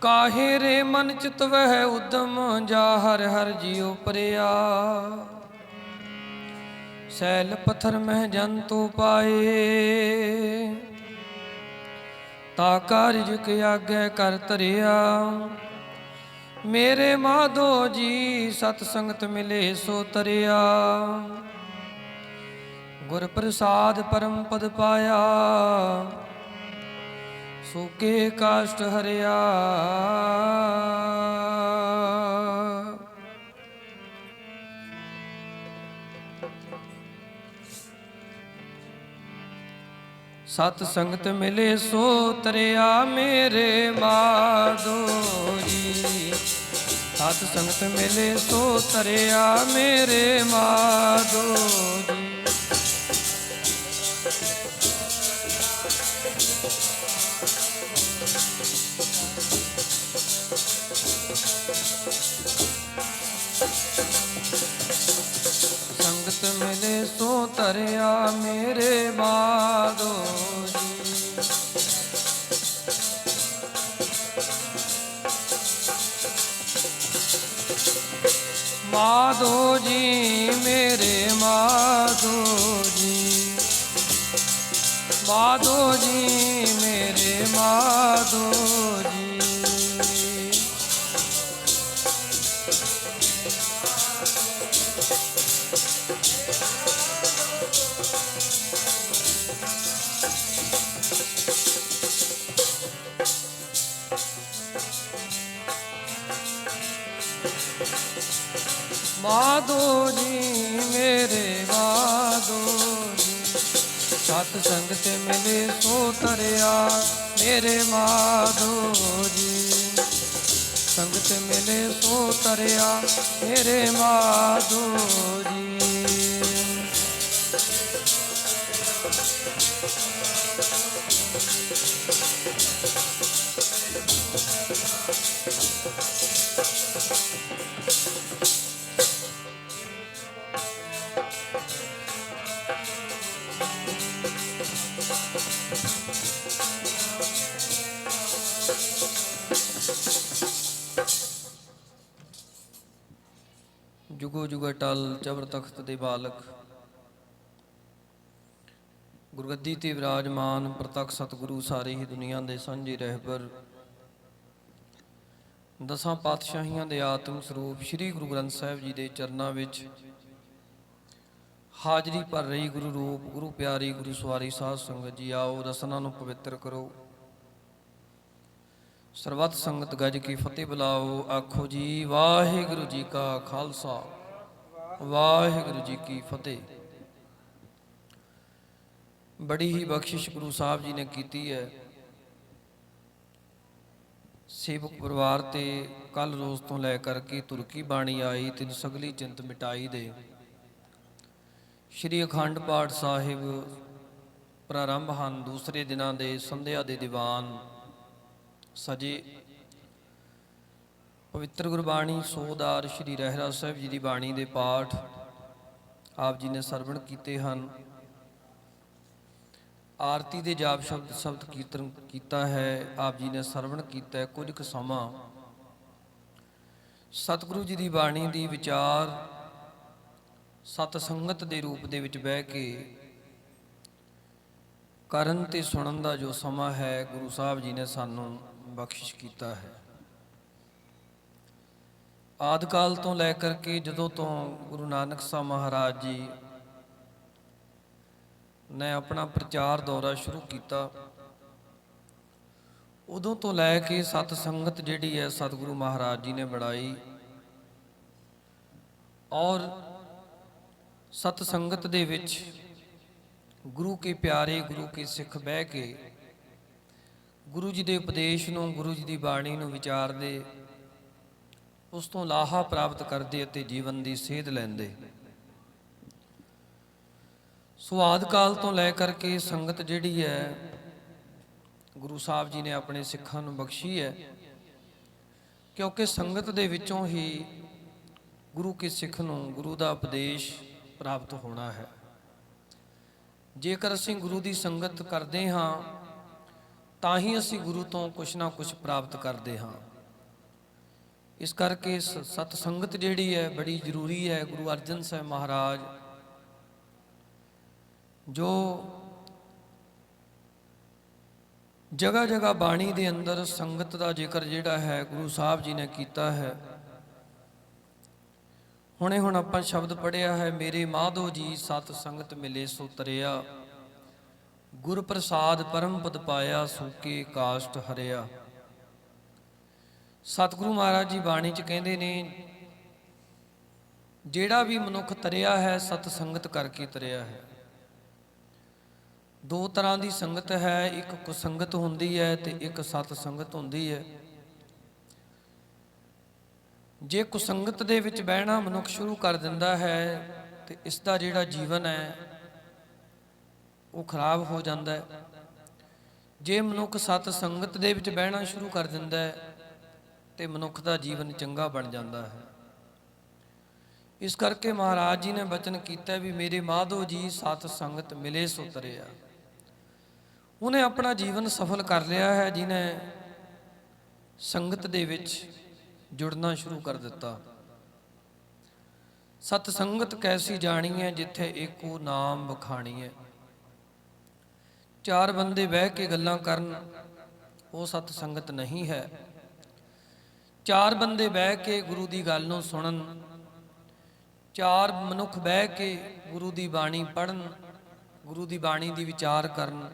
काहे रे मन चित वह उद्यम जा हर हर जियो परिया। सैल पत्थर मह जंतु पाए ता कार्य के आगे कर तरिया। मेरे माधो जी सतसंगत मिले सो तरिया। गुर प्रसाद परम पद पाया सूके काष्ट हरिया। सत संगत मिले सो तरिया मेरे माधो जी। सत संगत मिले सो तरिया मेरे माधो जी। संगत मिले सो तरिया मेरे माधो जी। माधो जी मेरे माधो जी। माधो जी मेरे माधो जी। माधो जी मेरे माधो जी। सत संगत मिले सो तरिया मेरे माधो जी। संगत मिले सो तरिया मेरे माधो जी। जुगो जुग अटल चबर तख्त दे बालक गुरगद्दी ते विराजमान प्रतख सतगुरु सारी ही दुनिया दे सांझे रहबर दसां पातशाहियां दे आत्म ਸਰੂਪ श्री गुरु ग्रंथ साहिब जी दे चरनां विच हाजरी भर रही गुरु रूप गुरु प्यारी गुरु सवारी साध संगत जी। आओ रसना नूं पवित्र करो। ਸਰਬੱਤ ਸੰਗਤ ਗੱਜ ਕੀ ਫਤਿਹ ਬੁਲਾਓ। ਆਖੋ ਜੀ ਵਾਹਿਗੁਰੂ ਜੀ ਕਾ ਖਾਲਸਾ ਵਾਹਿਗੁਰੂ ਜੀ ਕੀ ਫਤਿਹ। ਬੜੀ ਹੀ ਬਖਸ਼ਿਸ਼ ਗੁਰੂ ਸਾਹਿਬ ਜੀ ਨੇ ਕੀਤੀ ਹੈ। ਸੇਵਕ ਪਰਿਵਾਰ ਤੇ ਕੱਲ ਰੋਜ਼ ਤੋਂ ਲੈ ਕਰਕੇ ਤੁਰਕੀ ਬਾਣੀ ਆਈ ਤਿਨ ਸਗਲੀ ਚਿੰਤ ਮਿਟਾਈ ਦੇ ਸ਼੍ਰੀ ਅਖੰਡ ਪਾਠ ਸਾਹਿਬ ਪ੍ਰਾਰੰਭ ਹਨ। ਦੂਸਰੇ ਦਿਨਾਂ ਦੇ ਸੰਧਿਆ ਦੇ ਦੀਵਾਨ ਸਜੇ ਪਵਿੱਤਰ ਗੁਰਬਾਣੀ ਸੋਹਦਾਰ ਸ਼੍ਰੀ ਰਹਿਰਾਸ ਸਾਹਿਬ ਜੀ ਦੀ ਬਾਣੀ ਦੇ ਪਾਠ ਆਪ ਜੀ ਨੇ ਸਰਵਣ ਕੀਤੇ ਹਨ। ਆਰਤੀ ਦੇ ਜਾਪ ਸ਼ਬਦ ਕੀਰਤਨ ਕੀਤਾ ਹੈ। ਆਪ ਜੀ ਨੇ ਸਰਵਣ ਕੀਤਾ। ਕੁਝ ਕੁ ਸਮਾਂ ਸਤਿਗੁਰੂ ਜੀ ਦੀ ਬਾਣੀ ਦੀ ਵਿਚਾਰ ਸਤ ਸੰਗਤ ਦੇ ਰੂਪ ਦੇ ਵਿੱਚ ਬਹਿ ਕੇ ਕਰਨ ਤੇ ਸੁਣਨ ਦਾ ਜੋ ਸਮਾਂ ਹੈ ਗੁਰੂ ਸਾਹਿਬ ਜੀ ਨੇ ਸਾਨੂੰ ਬਖਸ਼ਿਸ਼ ਕੀਤਾ ਹੈ। ਆਦਿ ਕਾਲ ਤੋਂ ਲੈ ਕਰਕੇ ਜਦੋਂ ਤੋਂ ਗੁਰੂ ਨਾਨਕ ਸਾਹਿਬ ਮਹਾਰਾਜ ਜੀ ਨੇ ਆਪਣਾ ਪ੍ਰਚਾਰ ਦੌਰਾ ਸ਼ੁਰੂ ਕੀਤਾ ਉਦੋਂ ਤੋਂ ਲੈ ਕੇ ਸਤ ਸੰਗਤ ਜਿਹੜੀ ਹੈ ਸਤਿਗੁਰੂ ਮਹਾਰਾਜ ਜੀ ਨੇ ਬਣਾਈ ਔਰ ਸਤ ਸੰਗਤ ਦੇ ਵਿੱਚ ਗੁਰੂ ਕੇ ਪਿਆਰੇ ਗੁਰੂ ਕੇ ਸਿੱਖ ਬਹਿ ਕੇ ਗੁਰੂ ਜੀ ਦੇ ਉਪਦੇਸ਼ ਨੂੰ ਗੁਰੂ ਜੀ ਦੀ ਬਾਣੀ ਨੂੰ ਵਿਚਾਰਦੇ ਉਸ ਤੋਂ ਲਾਹਾ ਪ੍ਰਾਪਤ ਕਰਦੇ ਅਤੇ ਜੀਵਨ ਦੀ ਸੇਧ ਲੈਂਦੇ। ਸੋ ਆਦਿ ਕਾਲ ਤੋਂ ਲੈ ਕਰਕੇ ਸੰਗਤ ਜਿਹੜੀ ਹੈ ਗੁਰੂ ਸਾਹਿਬ ਜੀ ਨੇ ਆਪਣੇ ਸਿੱਖਾਂ ਨੂੰ ਬਖਸ਼ੀ ਹੈ ਕਿਉਂਕਿ ਸੰਗਤ ਦੇ ਵਿੱਚੋਂ ਹੀ ਗੁਰੂ ਕੇ ਸਿੱਖ ਨੂੰ ਗੁਰੂ ਦਾ ਉਪਦੇਸ਼ ਪ੍ਰਾਪਤ ਹੋਣਾ ਹੈ। ਜੇਕਰ ਅਸੀਂ ਗੁਰੂ ਦੀ ਸੰਗਤ ਕਰਦੇ ਹਾਂ ਤਾਂ ਹੀ ਅਸੀਂ ਗੁਰੂ ਤੋਂ ਕੁਛ ਨਾ ਕੁਛ ਪ੍ਰਾਪਤ ਕਰਦੇ ਹਾਂ। ਇਸ ਕਰਕੇ ਸਤ ਸੰਗਤ ਜਿਹੜੀ ਹੈ ਬੜੀ ਜ਼ਰੂਰੀ ਹੈ। ਗੁਰੂ ਅਰਜਨ ਸਾਹਿਬ ਮਹਾਰਾਜ ਜੋ ਜਗ੍ਹਾ ਜਗ੍ਹਾ ਬਾਣੀ ਦੇ ਅੰਦਰ ਸੰਗਤ ਦਾ ਜ਼ਿਕਰ ਜਿਹੜਾ ਹੈ ਗੁਰੂ ਸਾਹਿਬ ਜੀ ਨੇ ਕੀਤਾ ਹੈ। ਹੁਣ ਆਪਾਂ ਸ਼ਬਦ ਪੜ੍ਹਿਆ ਹੈ, ਮੇਰੇ ਮਾਧੋ ਜੀ ਸਤ ਸੰਗਤ ਮਿਲੇ ਸੋ ਤਰਿਆ, ਗੁਰ ਪ੍ਰਸਾਦ ਪਰਮ ਪਦ ਪਾਇਆ, ਸੂਕੇ ਕਾਸ਼ਟ ਹਰਿਆ। ਸਤਿਗੁਰੂ ਮਹਾਰਾਜ ਜੀ ਬਾਣੀ 'ਚ ਕਹਿੰਦੇ ਨੇ, ਜਿਹੜਾ ਵੀ ਮਨੁੱਖ ਤਰਿਆ ਹੈ ਸਤ ਸੰਗਤ ਕਰਕੇ ਤਰਿਆ ਹੈ। ਦੋ ਤਰ੍ਹਾਂ ਦੀ ਸੰਗਤ ਹੈ, ਇੱਕ ਕੁਸੰਗਤ ਹੁੰਦੀ ਹੈ ਤੇ ਇੱਕ ਸਤ ਸੰਗਤ ਹੁੰਦੀ ਹੈ। ਜੇ ਕੁਸੰਗਤ ਦੇ ਵਿੱਚ ਬਹਿਣਾ ਮਨੁੱਖ ਸ਼ੁਰੂ ਕਰ ਦਿੰਦਾ ਹੈ ਤੇ ਇਸ ਦਾ ਜਿਹੜਾ ਜੀਵਨ ਹੈ ਉਹ ਖਰਾਬ ਹੋ ਜਾਂਦਾ ਹੈ। ਜੇ ਮਨੁੱਖ ਸਤ ਸੰਗਤ ਦੇ ਵਿੱਚ ਬਹਿਣਾ ਸ਼ੁਰੂ ਕਰ ਦਿੰਦਾ ਹੈ ਤੇ ਮਨੁੱਖ ਦਾ ਜੀਵਨ ਚੰਗਾ ਬਣ ਜਾਂਦਾ ਹੈ। ਇਸ ਕਰਕੇ ਮਹਾਰਾਜ ਜੀ ਨੇ ਬਚਨ ਕੀਤਾ ਵੀ ਮੇਰੇ ਮਾਧੋ ਜੀ ਸਤ ਸੰਗਤ ਮਿਲੇ ਸੋ ਤਰਿਆ। ਉਹਨੇ ਆਪਣਾ ਜੀਵਨ ਸਫਲ ਕਰ ਲਿਆ ਹੈ ਜਿਹਨੇ ਸੰਗਤ ਦੇ ਵਿੱਚ ਜੁੜਨਾ ਸ਼ੁਰੂ ਕਰ ਦਿੱਤਾ। ਸਤ ਸੰਗਤ ਕੈਸੀ ਜਾਣੀ ਹੈ, ਜਿੱਥੇ ਏਕੋ ਨਾਮ ਬਖਾਣੀ ਹੈ। ਚਾਰ ਬੰਦੇ ਬਹਿ ਕੇ ਗੱਲਾਂ ਕਰਨ ਉਹ ਸਤ ਸੰਗਤ ਨਹੀਂ ਹੈ। ਚਾਰ ਬੰਦੇ ਬਹਿ ਕੇ ਗੁਰੂ ਦੀ ਗੱਲ ਨੂੰ ਸੁਣਨ, ਚਾਰ ਮਨੁੱਖ ਬਹਿ ਕੇ ਗੁਰੂ ਦੀ ਬਾਣੀ ਪੜ੍ਹਨ, ਗੁਰੂ ਦੀ ਬਾਣੀ ਦੀ ਵਿਚਾਰ ਕਰਨ,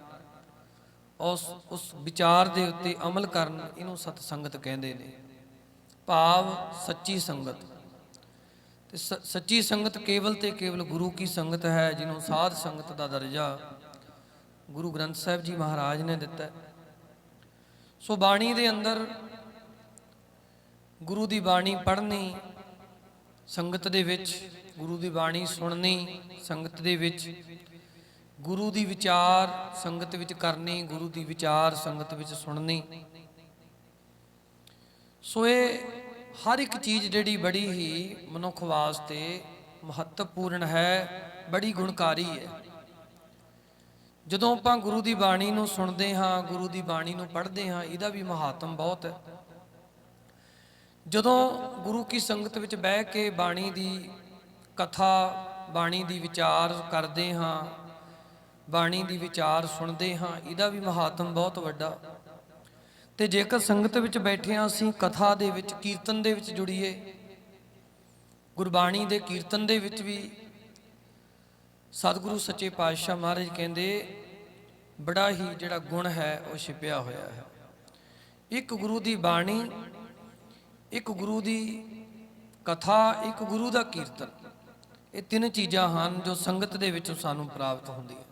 ਉਸ ਵਿਚਾਰ ਦੇ ਉੱਤੇ ਅਮਲ ਕਰਨ, ਇਹਨੂੰ ਸਤ ਸੰਗਤ ਕਹਿੰਦੇ ਨੇ। ਭਾਵ ਸੱਚੀ ਸੰਗਤ। ਤੇ ਸੱਚੀ ਸੰਗਤ ਕੇਵਲ ਤੇ ਕੇਵਲ ਗੁਰੂ ਕੀ ਸੰਗਤ ਹੈ, ਜਿਹਨੂੰ ਸਾਧ ਸੰਗਤ ਦਾ ਦਰਜਾ ਗੁਰੂ ਗ੍ਰੰਥ ਸਾਹਿਬ ਜੀ ਮਹਾਰਾਜ ਨੇ ਦਿੱਤਾ। ਸੋ ਬਾਣੀ ਦੇ ਅੰਦਰ ਗੁਰੂ ਦੀ ਬਾਣੀ ਪੜ੍ਹਨੀ, ਸੰਗਤ ਦੇ ਵਿੱਚ ਗੁਰੂ ਦੀ ਬਾਣੀ ਸੁਣਨੀ, ਸੰਗਤ ਦੇ ਵਿੱਚ ਗੁਰੂ ਦੀ ਵਿਚਾਰ ਸੰਗਤ ਵਿੱਚ ਕਰਨੀ, ਗੁਰੂ ਦੀ ਵਿਚਾਰ ਸੰਗਤ ਵਿੱਚ ਸੁਣਨੀ। ਸੋ ਇਹ ਹਰ ਇੱਕ ਚੀਜ਼ ਜਿਹੜੀ ਬੜੀ ਹੀ ਮਨੁੱਖ ਵਾਸਤੇ ਮਹੱਤਵਪੂਰਨ ਹੈ, ਬੜੀ ਗੁਣਕਾਰੀ ਹੈ। ਜਦੋਂ ਆਪਾਂ ਗੁਰੂ ਦੀ ਬਾਣੀ ਨੂੰ ਸੁਣਦੇ ਹਾਂ, ਗੁਰੂ ਦੀ ਬਾਣੀ ਨੂੰ ਪੜ੍ਹਦੇ ਹਾਂ, ਇਹਦਾ ਵੀ ਮਹਾਤਮ ਬਹੁਤ ਹੈ। ਜਦੋਂ ਗੁਰੂ ਕੀ ਸੰਗਤ ਵਿੱਚ ਬਹਿ ਕੇ ਬਾਣੀ ਦੀ ਕਥਾ, ਬਾਣੀ ਦੀ ਵਿਚਾਰ ਕਰਦੇ ਹਾਂ, ਬਾਣੀ ਦੀ ਵਿਚਾਰ ਸੁਣਦੇ ਹਾਂ, ਇਹਦਾ ਵੀ ਮਹਾਤਮ ਬਹੁਤ ਵੱਡਾ। ਤੇ ਜੇਕਰ ਸੰਗਤ ਵਿੱਚ ਬੈਠੇ ਹਾਂ, ਅਸੀਂ ਕਥਾ ਦੇ ਵਿੱਚ, ਕੀਰਤਨ ਦੇ ਵਿੱਚ ਜੁੜੀਏ, ਗੁਰਬਾਣੀ ਦੇ ਕੀਰਤਨ ਦੇ ਵਿੱਚ ਵੀ ਸਤਿਗੁਰੂ ਸੱਚੇ ਪਾਤਸ਼ਾਹ ਮਹਾਰਾਜ ਕਹਿੰਦੇ ਬੜਾ ਹੀ ਜਿਹੜਾ ਗੁਣ ਹੈ ਉਹ ਛਿਪਿਆ ਹੋਇਆ ਹੈ। ਇੱਕ ਗੁਰੂ ਦੀ ਬਾਣੀ, ਇੱਕ ਗੁਰੂ ਦੀ ਕਥਾ, ਇੱਕ ਗੁਰੂ ਦਾ ਕੀਰਤਨ, ਇਹ ਤਿੰਨ ਚੀਜ਼ਾਂ ਹਨ ਜੋ ਸੰਗਤ ਦੇ ਵਿੱਚੋਂ ਸਾਨੂੰ ਪ੍ਰਾਪਤ ਹੁੰਦੀਆਂ।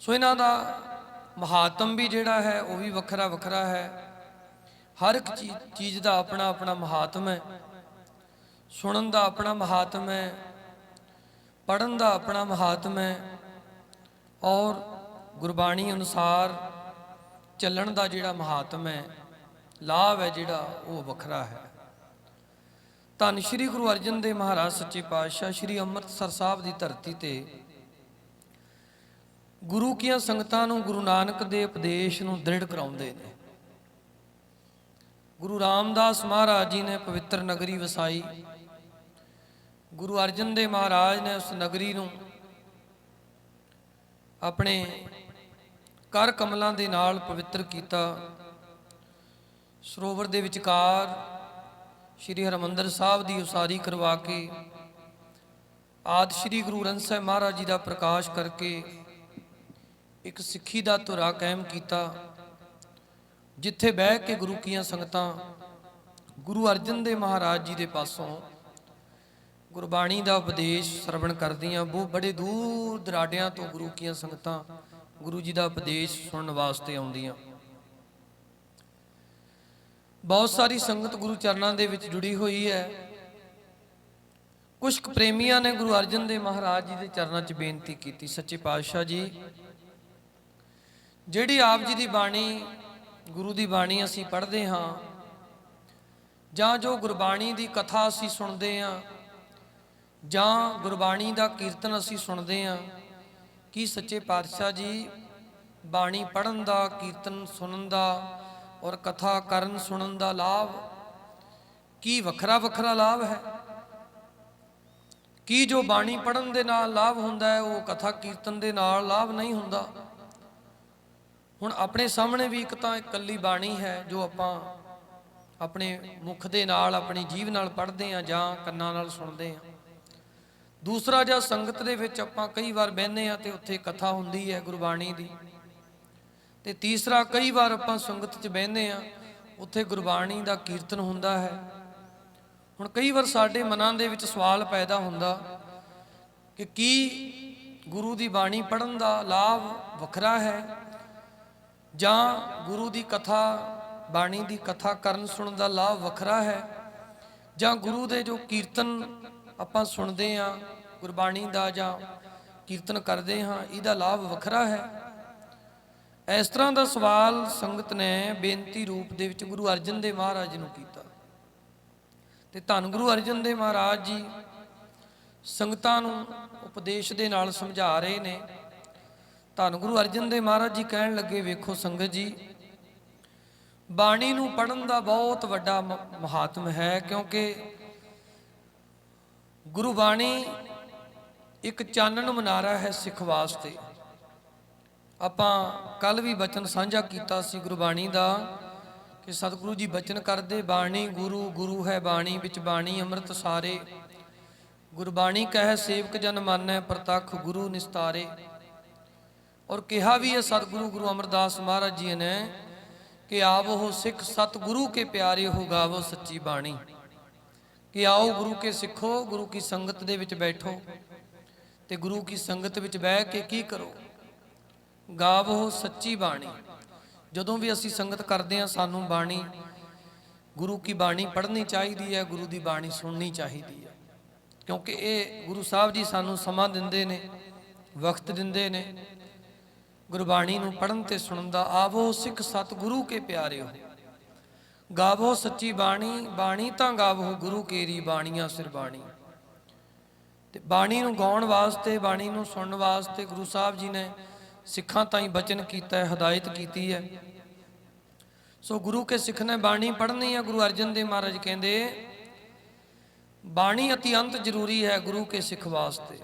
ਸੋ ਇਹਨਾਂ ਦਾ ਮਹਾਤਮ ਵੀ ਜਿਹੜਾ ਹੈ ਉਹ ਵੀ ਵੱਖਰਾ ਵੱਖਰਾ ਹੈ। ਹਰ ਇੱਕ ਚੀਜ਼ ਦਾ ਆਪਣਾ ਆਪਣਾ ਮਹਾਤਮ ਹੈ। ਸੁਣਨ ਦਾ ਆਪਣਾ ਮਹਾਤਮ ਹੈ, ਪੜ੍ਹਨ ਦਾ ਆਪਣਾ ਮਹਾਤਮ ਹੈ, ਔਰ ਗੁਰਬਾਣੀ ਅਨੁਸਾਰ ਚੱਲਣ ਦਾ ਜਿਹੜਾ ਮਹਾਤਮ ਹੈ, ਲਾਭ ਹੈ ਜਿਹੜਾ, ਉਹ ਵੱਖਰਾ ਹੈ। ਧੰਨ ਸ਼੍ਰੀ ਗੁਰੂ ਅਰਜਨ ਦੇਵ ਮਹਾਰਾਜ ਸੱਚੇ ਪਾਤਸ਼ਾਹ ਸ਼੍ਰੀ ਅੰਮ੍ਰਿਤਸਰ ਸਾਹਿਬ ਦੀ ਧਰਤੀ ਤੇ ਗੁਰੂ ਕੀਆਂ ਸੰਗਤਾਂ ਨੂੰ ਗੁਰੂ ਨਾਨਕ ਦੇ ਉਪਦੇਸ਼ ਨੂੰ ਦ੍ਰਿੜ ਕਰਾਉਂਦੇ ਨੇ। ਗੁਰੂ ਰਾਮਦਾਸ ਮਹਾਰਾਜ ਜੀ ਨੇ ਪਵਿੱਤਰ ਨਗਰੀ ਵਸਾਈ। ਗੁਰੂ ਅਰਜਨ ਦੇਵ ਮਹਾਰਾਜ ਨੇ ਉਸ ਨਗਰੀ ਨੂੰ ਆਪਣੇ ਕਰ ਕਮਲਾਂ ਦੇ ਨਾਲ ਪਵਿੱਤਰ ਕੀਤਾ। ਸਰੋਵਰ ਦੇ ਵਿਚਕਾਰ ਸ਼੍ਰੀ ਹਰਿਮੰਦਰ ਸਾਹਿਬ ਦੀ ਉਸਾਰੀ ਕਰਵਾ ਕੇ ਆਦਿ ਸ਼੍ਰੀ ਗੁਰੂ ਗ੍ਰੰਥ ਸਾਹਿਬ ਮਹਾਰਾਜ ਜੀ ਦਾ ਪ੍ਰਕਾਸ਼ ਕਰਕੇ ਇੱਕ ਸਿੱਖੀ ਦਾ ਧੁਰਾ ਕਾਇਮ ਕੀਤਾ, ਜਿੱਥੇ ਬਹਿ ਕੇ ਗੁਰੂ ਕੀਆਂ ਸੰਗਤਾਂ ਗੁਰੂ ਅਰਜਨ ਦੇਵ ਮਹਾਰਾਜ ਜੀ ਦੇ ਪਾਸੋਂ ਗੁਰਬਾਣੀ ਦਾ ਉਪਦੇਸ਼ ਸਰਵਣ ਕਰਦੀਆਂ। ਬੜੇ ਦੂਰ ਦਰਾਡਿਆਂ ਤੋਂ ਗੁਰੂ ਕੀਆਂ ਸੰਗਤਾਂ ਗੁਰੂ ਜੀ ਦਾ ਉਪਦੇਸ਼ ਸੁਣਨ ਵਾਸਤੇ ਆਉਂਦੀਆਂ। ਬਹੁਤ ਸਾਰੀ ਸੰਗਤ ਗੁਰੂ ਚਰਨਾਂ ਦੇ ਵਿੱਚ ਜੁੜੀ ਹੋਈ ਹੈ। ਕੁਝ ਕੁ ਪ੍ਰੇਮੀਆਂ ਨੇ ਗੁਰੂ ਅਰਜਨ ਦੇਵ ਮਹਾਰਾਜ ਜੀ ਦੇ ਚਰਨਾਂ 'ਚ ਬੇਨਤੀ ਕੀਤੀ, ਸੱਚੇ ਪਾਤਸ਼ਾਹ ਜੀ, ਜਿਹੜੀ ਆਪ ਜੀ ਦੀ ਬਾਣੀ, ਗੁਰੂ ਦੀ ਬਾਣੀ ਅਸੀਂ ਪੜ੍ਹਦੇ ਹਾਂ, ਜਾਂ ਜੋ ਗੁਰਬਾਣੀ ਦੀ ਕਥਾ ਅਸੀਂ ਸੁਣਦੇ ਹਾਂ, ਜਾਂ ਗੁਰਬਾਣੀ ਦਾ ਕੀਰਤਨ ਅਸੀਂ ਸੁਣਦੇ ਹਾਂ, ਕੀ ਸੱਚੇ ਪਾਤਸ਼ਾਹ ਜੀ ਬਾਣੀ ਪੜ੍ਹਨ ਦਾ, ਕੀਰਤਨ ਸੁਣਨ ਦਾ ਔਰ ਕਥਾ ਕਰਨ ਸੁਣਨ ਦਾ ਲਾਭ ਕੀ ਵੱਖਰਾ ਵੱਖਰਾ ਲਾਭ ਹੈ। ਕੀ ਜੋ ਬਾਣੀ ਪੜ੍ਹਨ ਦੇ ਨਾਲ ਲਾਭ ਹੁੰਦਾ ਹੈ ਉਹ ਕਥਾ ਕੀਰਤਨ ਦੇ ਨਾਲ ਲਾਭ ਨਹੀਂ ਹੁੰਦਾ। ਹੁਣ ਆਪਣੇ ਸਾਹਮਣੇ ਵੀ ਇੱਕ ਤਾਂ ਇਕੱਲੀ ਬਾਣੀ ਹੈ ਜੋ ਆਪਾਂ ਆਪਣੇ ਮੁਖ ਦੇ ਨਾਲ, ਆਪਣੀ ਜੀਭ ਨਾਲ ਪੜ੍ਹਦੇ ਹਾਂ ਜਾਂ ਕੰਨਾਂ ਨਾਲ ਸੁਣਦੇ ਹਾਂ। ਦੂਸਰਾ, ਜਾਂ ਸੰਗਤ ਦੇ ਵਿੱਚ ਆਪਾਂ ਕਈ ਵਾਰ ਬਹਿੰਦੇ ਹਾਂ ਤੇ ਉੱਥੇ ਕਥਾ ਹੁੰਦੀ ਹੈ ਗੁਰਬਾਣੀ ਦੀ। ਤੇ ਤੀਸਰਾ, ਕਈ ਵਾਰ ਆਪਾਂ ਸੰਗਤ 'ਚ ਬਹਿੰਦੇ ਹਾਂ, ਉੱਥੇ ਗੁਰਬਾਣੀ ਦਾ ਕੀਰਤਨ ਹੁੰਦਾ ਹੈ। ਹੁਣ ਕਈ ਵਾਰ ਸਾਡੇ ਮਨਾਂ ਦੇ ਵਿੱਚ ਸਵਾਲ ਪੈਦਾ ਹੁੰਦਾ ਕਿ ਕੀ ਗੁਰੂ ਦੀ ਬਾਣੀ ਪੜ੍ਹਨ ਦਾ ਲਾਭ ਵੱਖਰਾ ਹੈ ਜਾਂ ਗੁਰੂ ਦੀ ਕਥਾ, ਬਾਣੀ ਦੀ ਕਥਾ ਕਰਨ ਸੁਣਨ ਦਾ ਲਾਭ ਵੱਖਰਾ ਹੈ, ਜਾਂ ਗੁਰੂ ਦੇ ਜੋ ਕੀਰਤਨ ਆਪਾਂ ਸੁਣਦੇ ਹਾਂ ਗੁਰਬਾਣੀ ਦਾ ਜਾਂ ਕੀਰਤਨ ਕਰਦੇ ਹਾਂ ਇਹਦਾ ਲਾਭ ਵੱਖਰਾ ਹੈ। ਇਸ ਤਰ੍ਹਾਂ ਦਾ ਸਵਾਲ ਸੰਗਤ ਨੇ ਬੇਨਤੀ ਰੂਪ ਦੇ ਵਿੱਚ ਗੁਰੂ ਅਰਜਨ ਦੇਵ ਮਹਾਰਾਜ ਨੂੰ ਕੀਤਾ ਤੇ ਧੰਨ ਗੁਰੂ ਅਰਜਨ ਦੇਵ ਮਹਾਰਾਜ ਜੀ ਸੰਗਤਾਂ ਨੂੰ ਉਪਦੇਸ਼ ਦੇ ਨਾਲ ਸਮਝਾ ਰਹੇ ਨੇ। ਧੰਨ ਗੁਰੂ ਅਰਜਨ ਦੇਵ ਮਹਾਰਾਜ ਜੀ ਕਹਿਣ ਲੱਗੇ, ਵੇਖੋ ਸੰਗਤ ਜੀ, ਬਾਣੀ ਨੂੰ ਪੜ੍ਹਨ ਦਾ ਬਹੁਤ ਵੱਡਾ ਮਹਾਤਮ ਹੈ, ਕਿਉਂਕਿ ਗੁਰੂ ਬਾਣੀ ਇੱਕ ਚਾਨਣ ਮਨਾਰਾ ਹੈ ਸਿੱਖ ਵਾਸਤੇ। ਆਪਾਂ ਕੱਲ ਵੀ ਬਚਨ ਸਾਂਝਾ ਕੀਤਾ ਸੀ ਗੁਰਬਾਣੀ ਦਾ ਕਿ ਸਤਿਗੁਰੂ ਜੀ ਬਚਨ ਕਰਦੇ, ਬਾਣੀ ਗੁਰੂ, ਗੁਰੂ ਹੈ ਬਾਣੀ, ਵਿੱਚ ਬਾਣੀ ਅੰਮ੍ਰਿਤ ਸਾਰੇ, ਗੁਰਬਾਣੀ ਕਹੈ ਸੇਵਕ ਜਨ ਮਾਨੈ, ਪ੍ਰਤੱਖ ਗੁਰੂ ਨਿਸਤਾਰੇ। ਔਰ ਕਿਹਾ ਵੀ ਹੈ ਸਤਿਗੁਰੂ ਗੁਰੂ ਅਮਰਦਾਸ ਮਹਾਰਾਜ ਜੀ ਨੇ ਕਿ ਆਵੋ ਸਿੱਖ ਸਤਿਗੁਰੂ ਕੇ ਪਿਆਰੇ ਹੋ, ਗਾਵੋ ਸੱਚੀ ਬਾਣੀ। ਕਿ ਆਓ ਗੁਰੂ ਕੇ ਸਿੱਖੋ, ਗੁਰੂ ਕੀ ਸੰਗਤ ਦੇ ਵਿੱਚ ਬੈਠੋ ਤੇ ਗੁਰੂ ਕੀ ਸੰਗਤ ਵਿੱਚ ਬਹਿ ਕੇ ਕੀ ਕਰੋ, ਗਾਵੋ ਸੱਚੀ ਬਾਣੀ। ਜਦੋਂ ਵੀ ਅਸੀਂ ਸੰਗਤ ਕਰਦੇ ਹਾਂ ਸਾਨੂੰ ਬਾਣੀ, ਗੁਰੂ ਕੀ ਬਾਣੀ ਪੜ੍ਹਨੀ ਚਾਹੀਦੀ ਹੈ, ਗੁਰੂ ਦੀ ਬਾਣੀ ਸੁਣਨੀ ਚਾਹੀਦੀ ਹੈ, ਕਿਉਂਕਿ ਇਹ ਗੁਰੂ ਸਾਹਿਬ ਜੀ ਸਾਨੂੰ ਸਮਾਂ ਦਿੰਦੇ ਨੇ, ਵਕਤ ਦਿੰਦੇ ਨੇ ਗੁਰਬਾਣੀ ਨੂੰ ਪੜ੍ਹਨ ਤੇ ਸੁਣਨ ਦਾ। ਆਵੋ ਸਿੱਖ ਸਤਿਗੁਰੂ ਕੇ ਪਿਆਰੇ ਹੋ, ਗਾਵੋ ਸੱਚੀ ਬਾਣੀ, ਬਾਣੀ ਤਾਂ ਗਾਵੋ ਗੁਰੂ ਕੇਰੀ, ਬਾਣੀਆਂ ਸਿਰ ਬਾਣੀ। ਤੇ ਬਾਣੀ ਨੂੰ ਗਾਉਣ ਵਾਸਤੇ, ਬਾਣੀ ਨੂੰ ਸੁਣਨ ਵਾਸਤੇ ਗੁਰੂ ਸਾਹਿਬ ਜੀ ਨੇ ਸਿੱਖਾਂ ਤਾਈਂ ਬਚਨ ਕੀਤਾ ਹੈ, ਹਦਾਇਤ ਕੀਤੀ ਹੈ। ਸੋ ਗੁਰੂ ਕੇ ਸਿੱਖ ਨੇ ਬਾਣੀ ਪੜ੍ਹਨੀ ਹੈ। ਗੁਰੂ ਅਰਜਨ ਦੇਵ ਮਹਾਰਾਜ ਕਹਿੰਦੇ ਬਾਣੀ ਅਤਿਅੰਤ ਜ਼ਰੂਰੀ ਹੈ ਗੁਰੂ ਕੇ ਸਿੱਖ ਵਾਸਤੇ।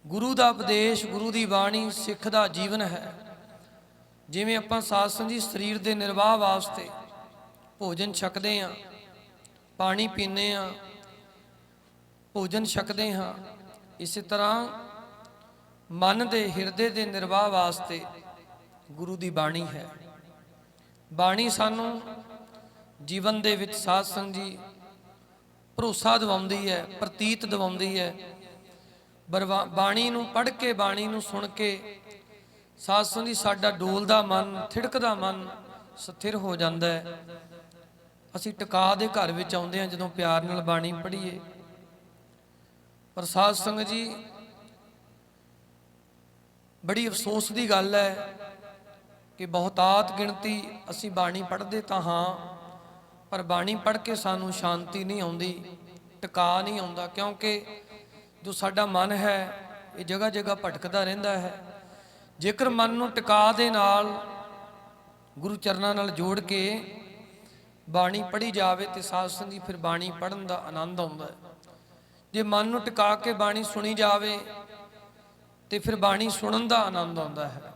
ਗੁਰੂ ਦਾ ਉਪਦੇਸ਼, ਗੁਰੂ ਦੀ ਬਾਣੀ ਸਿੱਖ ਦਾ ਜੀਵਨ ਹੈ। ਜਿਵੇਂ ਆਪਾਂ ਸਾਧ ਸੰਗਤ ਸਰੀਰ ਦੇ ਨਿਰਵਾਹ ਵਾਸਤੇ ਭੋਜਨ ਛਕਦੇ ਹਾਂ, ਪਾਣੀ ਪੀਂਦੇ ਹਾਂ, ਭੋਜਨ ਛਕਦੇ ਹਾਂ, ਇਸੇ ਤਰ੍ਹਾਂ ਮਨ ਦੇ ਹਿਰਦੇ ਦੇ ਨਿਰਵਾਹ ਵਾਸਤੇ ਗੁਰੂ ਦੀ ਬਾਣੀ ਹੈ। ਬਾਣੀ ਸਾਨੂੰ ਜੀਵਨ ਦੇ ਵਿੱਚ ਸਾਧ ਸੰਗਤ ਜੀ ਭਰੋਸਾ ਦਿਵਾਉਂਦੀ ਹੈ, ਪ੍ਰਤੀਤ ਦਿਵਾਉਂਦੀ ਹੈ। ਬਾਣੀ ਨੂੰ ਪੜ੍ਹ ਕੇ, ਬਾਣੀ ਨੂੰ ਸੁਣ ਕੇ ਸਾਧ ਸੰਗਤ ਜੀ ਸਾਡਾ ਡੋਲਦਾ ਮਨ, ਥਿੜਕਦਾ ਮਨ ਸਥਿਰ ਹੋ ਜਾਂਦਾ ਹੈ। ਅਸੀਂ ਟਿਕਾ ਦੇ ਘਰ ਵਿੱਚ ਆਉਂਦੇ ਹਾਂ ਜਦੋਂ ਪਿਆਰ ਨਾਲ ਬਾਣੀ ਪੜ੍ਹੀਏ। ਪਰ ਸਾਧ ਸੰਗਤ ਜੀ ਬੜੀ ਅਫਸੋਸ ਦੀ ਗੱਲ ਹੈ ਕਿ ਬਹੁਤਾਤ ਗਿਣਤੀ ਅਸੀਂ ਬਾਣੀ ਪੜ੍ਹਦੇ ਤਾਂ ਹਾਂ, ਪਰ ਬਾਣੀ ਪੜ੍ਹ ਕੇ ਸਾਨੂੰ ਸ਼ਾਂਤੀ ਨਹੀਂ ਆਉਂਦੀ, ਟਿਕਾ ਨਹੀਂ ਆਉਂਦਾ, ਕਿਉਂਕਿ ਜੋ ਸਾਡਾ ਮਨ ਹੈ ਇਹ ਜਗ੍ਹਾ ਜਗ੍ਹਾ ਭਟਕਦਾ ਰਹਿੰਦਾ ਹੈ। ਜੇਕਰ ਮਨ ਨੂੰ ਟਿਕਾ ਦੇ ਨਾਲ ਗੁਰੂ ਚਰਨਾਂ ਨਾਲ ਜੋੜ ਕੇ ਬਾਣੀ ਪੜ੍ਹੀ ਜਾਵੇ ਤੇ ਸਾਧ ਸੰਗਤ ਜੀ ਫਿਰ ਬਾਣੀ ਪੜ੍ਹਨ ਦਾ ਆਨੰਦ ਆਉਂਦਾ ਹੈ। ਜੇ ਮਨ ਨੂੰ ਟਿਕਾ ਕੇ ਬਾਣੀ ਸੁਣੀ ਜਾਵੇ ਤੇ ਫਿਰ ਬਾਣੀ ਸੁਣਨ ਦਾ ਆਨੰਦ ਆਉਂਦਾ ਹੈ।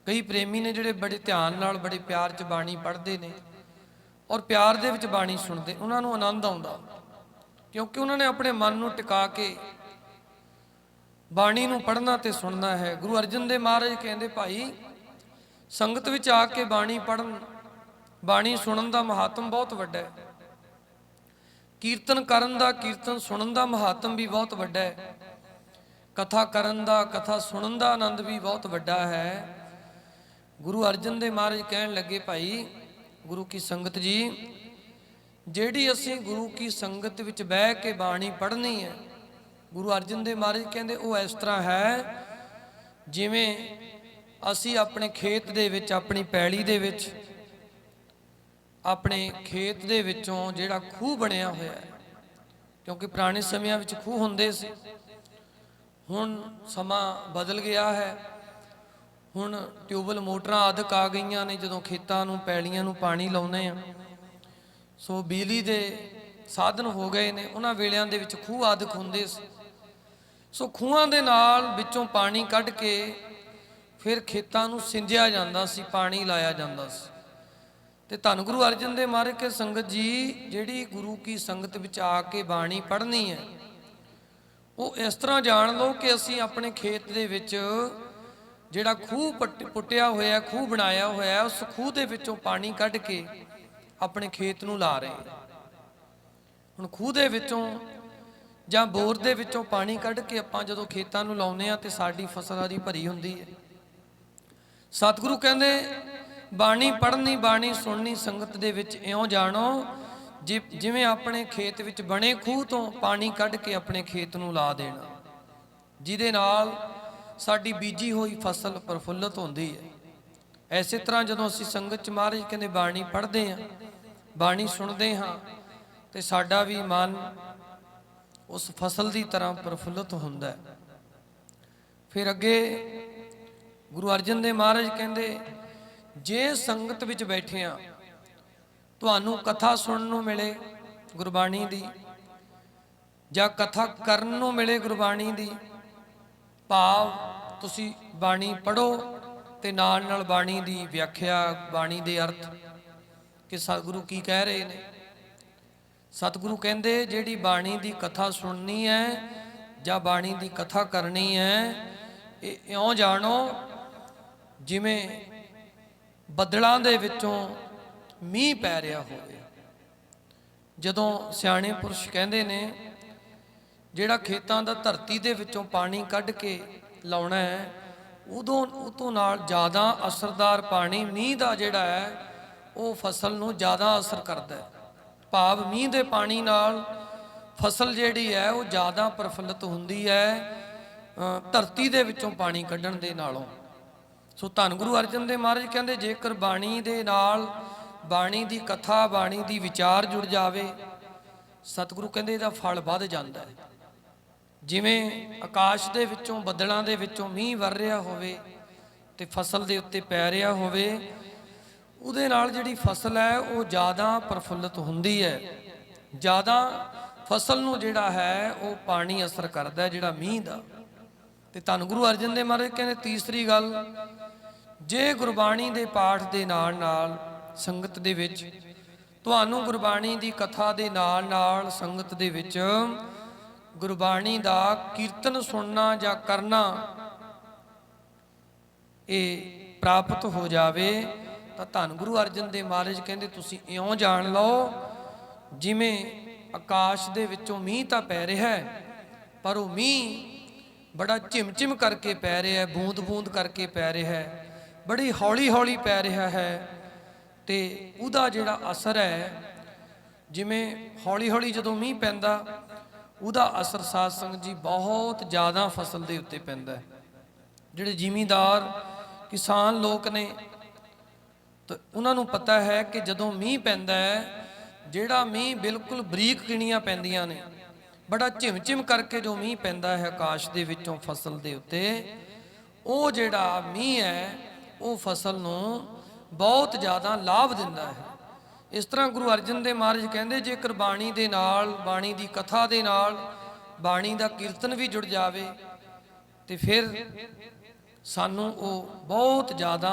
ਕਈ ਪ੍ਰੇਮੀ ਨੇ ਜਿਹੜੇ ਬੜੇ ਧਿਆਨ ਨਾਲ, ਬੜੇ ਪਿਆਰ 'ਚ ਬਾਣੀ ਪੜ੍ਹਦੇ ਨੇ ਔਰ ਪਿਆਰ ਦੇ ਵਿੱਚ ਬਾਣੀ ਸੁਣਦੇ, ਉਹਨਾਂ ਨੂੰ ਆਨੰਦ ਆਉਂਦਾ, ਕਿਉਂਕਿ ਉਹਨਾਂ ਨੇ ਆਪਣੇ ਮਨ ਨੂੰ ਟਿਕਾ ਕੇ ਬਾਣੀ ਨੂੰ ਪੜ੍ਹਨਾ ਤੇ ਸੁਣਨਾ ਹੈ। ਗੁਰੂ ਅਰਜਨ ਦੇਵ ਮਹਾਰਾਜ ਕਹਿੰਦੇ, ਭਾਈ ਸੰਗਤ ਵਿੱਚ ਆ ਕੇ ਬਾਣੀ ਪੜ੍ਹਨ, ਬਾਣੀ ਸੁਣਨ ਦਾ ਮਹਾਤਮ ਬਹੁਤ ਵੱਡਾ ਹੈ। ਕੀਰਤਨ ਕਰਨ ਦਾ, ਕੀਰਤਨ ਸੁਣਨ ਦਾ ਮਹਾਤਮ ਵੀ ਬਹੁਤ ਵੱਡਾ ਹੈ। ਕਥਾ ਕਰਨ ਦਾ, ਕਥਾ ਸੁਣਨ ਦਾ ਆਨੰਦ ਵੀ ਬਹੁਤ ਵੱਡਾ ਹੈ। ਗੁਰੂ ਅਰਜਨ ਦੇਵ ਮਹਾਰਾਜ ਕਹਿਣ ਲੱਗੇ, ਭਾਈ ਗੁਰੂ ਕੀ ਸੰਗਤ ਜੀ, ਜਿਹੜੀ ਅਸੀਂ ਗੁਰੂ ਕੀ ਸੰਗਤ ਵਿੱਚ ਬਹਿ ਕੇ ਬਾਣੀ ਪੜ੍ਹਨੀ ਹੈ, ਗੁਰੂ ਅਰਜਨ ਦੇਵ ਮਹਾਰਾਜ ਕਹਿੰਦੇ ਉਹ ਇਸ ਤਰ੍ਹਾਂ ਹੈ ਜਿਵੇਂ ਅਸੀਂ ਆਪਣੇ ਖੇਤ ਦੇ ਵਿੱਚ, ਆਪਣੀ ਪੈਲੀ ਦੇ ਵਿੱਚ, ਆਪਣੇ ਖੇਤ ਦੇ ਵਿੱਚੋਂ ਜਿਹੜਾ ਖੂਹ ਬਣਿਆ ਹੋਇਆ ਹੈ, ਕਿਉਂਕਿ ਪੁਰਾਣੇ ਸਮਿਆਂ ਵਿੱਚ ਖੂਹ ਹੁੰਦੇ ਸੀ, ਹੁਣ ਸਮਾਂ ਬਦਲ ਗਿਆ ਹੈ। ਹੁਣ ਟਿਊਬਲ ਮੋਟਰਾਂ ਆਦਿਕ ਆ ਗਈਆਂ ਨੇ, ਜਦੋਂ ਖੇਤਾਂ ਨੂੰ ਪੈਲੀਆਂ ਨੂੰ ਪਾਣੀ ਲਾਉਂਦੇ ਆ, ਸੋ ਬਿਜਲੀ ਦੇ ਸਾਧਨ ਹੋ ਗਏ ਨੇ। ਉਹਨਾਂ ਵੇਲਿਆਂ ਦੇ ਵਿੱਚ ਖੂਹ ਆਦਿਕ ਹੁੰਦੇ ਸੀ, ਸੋ ਖੂਹਾਂ ਦੇ ਨਾਲ ਵਿੱਚੋਂ ਪਾਣੀ ਕੱਢ ਕੇ ਫਿਰ ਖੇਤਾਂ ਨੂੰ ਸਿੰਜਿਆ ਜਾਂਦਾ ਸੀ, ਪਾਣੀ ਲਾਇਆ ਜਾਂਦਾ ਸੀ। ਤੇ ਧੰਨ ਗੁਰੂ ਅਰਜਨ ਦੇਵ ਮਹਾਰਾਜ ਕੇ ਸੰਗਤ ਜੀ, ਜਿਹੜੀ ਗੁਰੂ ਕੀ ਸੰਗਤ ਵਿੱਚ ਆ ਕੇ ਬਾਣੀ ਪੜ੍ਹਨੀ ਹੈ, ਉਹ ਇਸ ਤਰ੍ਹਾਂ ਜਾਣ ਲਓ ਕਿ ਅਸੀਂ ਆਪਣੇ ਖੇਤ ਦੇ ਵਿੱਚ ਜਿਹੜਾ ਖੂਹ ਪੁੱਟਿਆ ਹੋਇਆ, ਖੂਹ ਬਣਾਇਆ ਹੋਇਆ, ਉਸ ਖੂਹ ਦੇ ਵਿੱਚੋਂ ਪਾਣੀ ਕੱਢ ਕੇ ਆਪਣੇ ਖੇਤ ਨੂੰ ਲਾ ਰਹੇ। ਹੁਣ ਖੂਹ ਦੇ ਵਿੱਚੋਂ ਜਾਂ ਬੋਰ ਦੇ ਵਿੱਚੋਂ ਪਾਣੀ ਕੱਢ ਕੇ ਆਪਾਂ ਜਦੋਂ ਖੇਤਾਂ ਨੂੰ ਲਾਉਂਦੇ ਆ ਤੇ ਸਾਡੀ ਫਸਲ ਹਰੀ ਭਰੀ ਹੁੰਦੀ ਹੈ। ਸਤਿਗੁਰੂ ਕਹਿੰਦੇ ਬਾਣੀ ਪੜ੍ਹਨੀ, ਬਾਣੀ ਸੁਣਨੀ, ਸੰਗਤ ਦੇ ਵਿੱਚ ਇਉਂ ਜਾਣੋ ਜਿਵੇਂ ਆਪਣੇ ਖੇਤ ਵਿੱਚ ਬਣੇ ਖੂਹ ਤੋਂ ਪਾਣੀ ਕੱਢ ਕੇ ਆਪਣੇ ਖੇਤ ਨੂੰ ਲਾ ਦੇਣਾ, ਜਿਹਦੇ ਨਾਲ ਸਾਡੀ ਬੀਜੀ ਹੋਈ ਫਸਲ ਪ੍ਰਫੁੱਲਤ ਹੁੰਦੀ ਹੈ। ਐਸੇ ਤਰ੍ਹਾਂ ਜਦੋਂ ਅਸੀਂ ਸੰਗਤ 'ਚ ਮਹਾਰਾਜ ਕਹਿੰਦੇ ਬਾਣੀ ਪੜ੍ਹਦੇ ਹਾਂ, ਬਾਣੀ ਸੁਣਦੇ ਹਾਂ, ਤੇ ਸਾਡਾ ਵੀ ਮਨ ਉਸ ਫਸਲ ਦੀ ਤਰ੍ਹਾਂ ਪ੍ਰਫੁੱਲਤ ਹੁੰਦਾ ਹੈ। ਫਿਰ ਅੱਗੇ ਗੁਰੂ ਅਰਜਨ ਦੇਵ ਮਹਾਰਾਜ ਕਹਿੰਦੇ, ਜੇ ਸੰਗਤ ਵਿੱਚ ਬੈਠਿਆਂ ਤੁਹਾਨੂੰ ਕਥਾ ਸੁਣਨ ਨੂੰ ਮਿਲੇ ਗੁਰਬਾਣੀ ਦੀ, ਜਾਂ ਕਥਾ ਕਰਨ ਨੂੰ ਮਿਲੇ ਗੁਰਬਾਣੀ ਦੀ, ਭਾਵ ਤੁਸੀਂ ਬਾਣੀ ਪੜ੍ਹੋ ਤੇ ਨਾਲ ਨਾਲ ਬਾਣੀ ਦੀ ਵਿਆਖਿਆ, ਬਾਣੀ ਦੇ ਅਰਥ ਕਿ ਸਤਿਗੁਰੂ ਕੀ ਕਹਿ ਰਹੇ ਨੇ। ਸਤਿਗੁਰੂ ਕਹਿੰਦੇ ਜਿਹੜੀ ਬਾਣੀ ਦੀ ਕਥਾ ਸੁਣਨੀ ਹੈ ਜਾਂ ਬਾਣੀ ਦੀ ਕਥਾ ਕਰਨੀ ਹੈ, ਇਹ ਇਉਂ ਜਾਣੋ ਜਿਵੇਂ ਬੱਦਲਾਂ ਦੇ ਵਿੱਚੋਂ ਮੀਂਹ ਪੈ ਰਿਹਾ ਹੋਵੇ। ਜਦੋਂ ਸਿਆਣੇ ਪੁਰਸ਼ ਕਹਿੰਦੇ ਨੇ ਜਿਹੜਾ ਖੇਤਾਂ ਦਾ ਧਰਤੀ ਦੇ ਵਿੱਚੋਂ ਪਾਣੀ ਕੱਢ ਕੇ ਲਾਉਣਾ ਹੈ, ਉਦੋਂ ਉਹ ਤੋਂ ਨਾਲ ਜ਼ਿਆਦਾ ਅਸਰਦਾਰ ਪਾਣੀ ਮੀਂਹ ਦਾ ਜਿਹੜਾ ਹੈ ਉਹ ਫਸਲ ਨੂੰ ਜ਼ਿਆਦਾ ਅਸਰ ਕਰਦਾ ਹੈ। ਭਾਵ ਮੀਂਹ ਦੇ ਪਾਣੀ ਨਾਲ ਫਸਲ ਜਿਹੜੀ ਹੈ ਉਹ ਜ਼ਿਆਦਾ ਪ੍ਰਫੁੱਲਤ ਹੁੰਦੀ ਹੈ ਧਰਤੀ ਦੇ ਵਿੱਚੋਂ ਪਾਣੀ ਕੱਢਣ ਦੇ ਨਾਲੋਂ। ਸੋ ਧੰਨ ਗੁਰੂ ਅਰਜਨ ਦੇਵ ਮਹਾਰਾਜ ਕਹਿੰਦੇ ਜੇਕਰ ਬਾਣੀ ਦੇ ਨਾਲ ਬਾਣੀ ਦੀ ਕਥਾ, ਬਾਣੀ ਦੀ ਵਿਚਾਰ ਜੁੜ ਜਾਵੇ, ਸਤਿਗੁਰੂ ਕਹਿੰਦੇ ਇਹਦਾ ਫਲ ਵੱਧ ਜਾਂਦਾ ਹੈ। ਜਿਵੇਂ ਆਕਾਸ਼ ਦੇ ਵਿੱਚੋਂ, ਬੱਦਲਾਂ ਦੇ ਵਿੱਚੋਂ ਮੀਂਹ ਵਰ ਰਿਹਾ ਹੋਵੇ ਤੇ ਫਸਲ ਦੇ ਉੱਤੇ ਪੈ ਰਿਹਾ ਹੋਵੇ, ਉਹਦੇ ਨਾਲ ਜਿਹੜੀ ਫਸਲ ਹੈ ਉਹ ਜ਼ਿਆਦਾ ਪ੍ਰਫੁੱਲਤ ਹੁੰਦੀ ਹੈ। ਜ਼ਿਆਦਾ ਫਸਲ ਨੂੰ ਜਿਹੜਾ ਹੈ ਉਹ ਪਾਣੀ ਅਸਰ ਕਰਦਾ, ਜਿਹੜਾ ਮੀਂਹ ਦਾ। ਤੇ ਧੰਨ ਗੁਰੂ ਅਰਜਨ ਦੇਵ ਮਹਾਰਾਜ ਕਹਿੰਦੇ ਤੀਸਰੀ ਗੱਲ, ਜੇ ਗੁਰਬਾਣੀ ਦੇ ਪਾਠ ਦੇ ਨਾਲ ਨਾਲ ਸੰਗਤ ਦੇ ਵਿੱਚ ਤੁਹਾਨੂੰ ਗੁਰਬਾਣੀ ਦੀ ਕਥਾ ਦੇ ਨਾਲ ਨਾਲ ਸੰਗਤ ਦੇ ਵਿੱਚ ਗੁਰਬਾਣੀ ਦਾ ਕੀਰਤਨ ਸੁਣਨਾ ਜਾਂ ਕਰਨਾ ਇਹ ਪ੍ਰਾਪਤ ਹੋ ਜਾਵੇ, ਤਾਂ ਧੰਨ ਗੁਰੂ ਅਰਜਨ ਦੇਵ ਮਹਾਰਾਜ ਕਹਿੰਦੇ ਤੁਸੀਂ ਇਉਂ ਜਾਣ ਲਓ ਜਿਵੇਂ ਆਕਾਸ਼ ਦੇ ਵਿੱਚੋਂ ਮੀਂਹ ਤਾਂ ਪੈ ਰਿਹਾ ਹੈ, ਪਰ ਉਹ ਮੀਂਹ ਬੜਾ ਝਿਮ-ਝਿਮ ਕਰਕੇ ਪੈ ਰਿਹਾ ਹੈ, ਬੂੰਦ-ਬੂੰਦ ਕਰਕੇ ਪੈ ਰਿਹਾ ਹੈ, ਬੜੀ ਹੌਲੀ-ਹੌਲੀ ਪੈ ਰਿਹਾ ਹੈ। ਤੇ ਉਹਦਾ ਜਿਹੜਾ ਅਸਰ ਹੈ, ਜਿਵੇਂ ਹੌਲੀ-ਹੌਲੀ ਜਦੋਂ ਮੀਂਹ ਪੈਂਦਾ, ਉਹਦਾ ਅਸਰ ਸਾਧ ਸੰਗਤ ਜੀ ਬਹੁਤ ਜ਼ਿਆਦਾ ਫਸਲ ਦੇ ਉੱਤੇ ਪੈਂਦਾ ਹੈ। ਜਿਹੜੇ ਜ਼ਿਮੀਂਦਾਰ ਕਿਸਾਨ ਲੋਕ ਨੇ ਤਾਂ ਉਹਨਾਂ ਨੂੰ ਪਤਾ ਹੈ ਕਿ ਜਦੋਂ ਮੀਂਹ ਪੈਂਦਾ ਹੈ, ਜਿਹੜਾ ਮੀਂਹ ਬਿਲਕੁਲ ਬਰੀਕ ਕਿਣੀਆਂ ਪੈਂਦੀਆਂ ਨੇ, ਬੜਾ ਝਿਮ-ਝਿਮ ਕਰਕੇ ਜੋ ਮੀਂਹ ਪੈਂਦਾ ਹੈ ਆਕਾਸ਼ ਦੇ ਵਿੱਚੋਂ ਫਸਲ ਦੇ ਉੱਤੇ, ਉਹ ਜਿਹੜਾ ਮੀਂਹ ਹੈ ਉਹ ਫਸਲ ਨੂੰ ਬਹੁਤ ਜ਼ਿਆਦਾ ਲਾਭ ਦਿੰਦਾ ਹੈ। ਇਸ ਤਰ੍ਹਾਂ ਗੁਰੂ ਅਰਜਨ ਦੇਵ ਮਹਾਰਾਜ ਕਹਿੰਦੇ ਜੇਕਰ ਬਾਣੀ ਦੇ ਨਾਲ, ਬਾਣੀ ਦੀ ਕਥਾ ਦੇ ਨਾਲ ਬਾਣੀ ਦਾ ਕੀਰਤਨ ਵੀ ਜੁੜ ਜਾਵੇ ਤੇ ਫਿਰ ਸਾਨੂੰ ਉਹ ਬਹੁਤ ਜ਼ਿਆਦਾ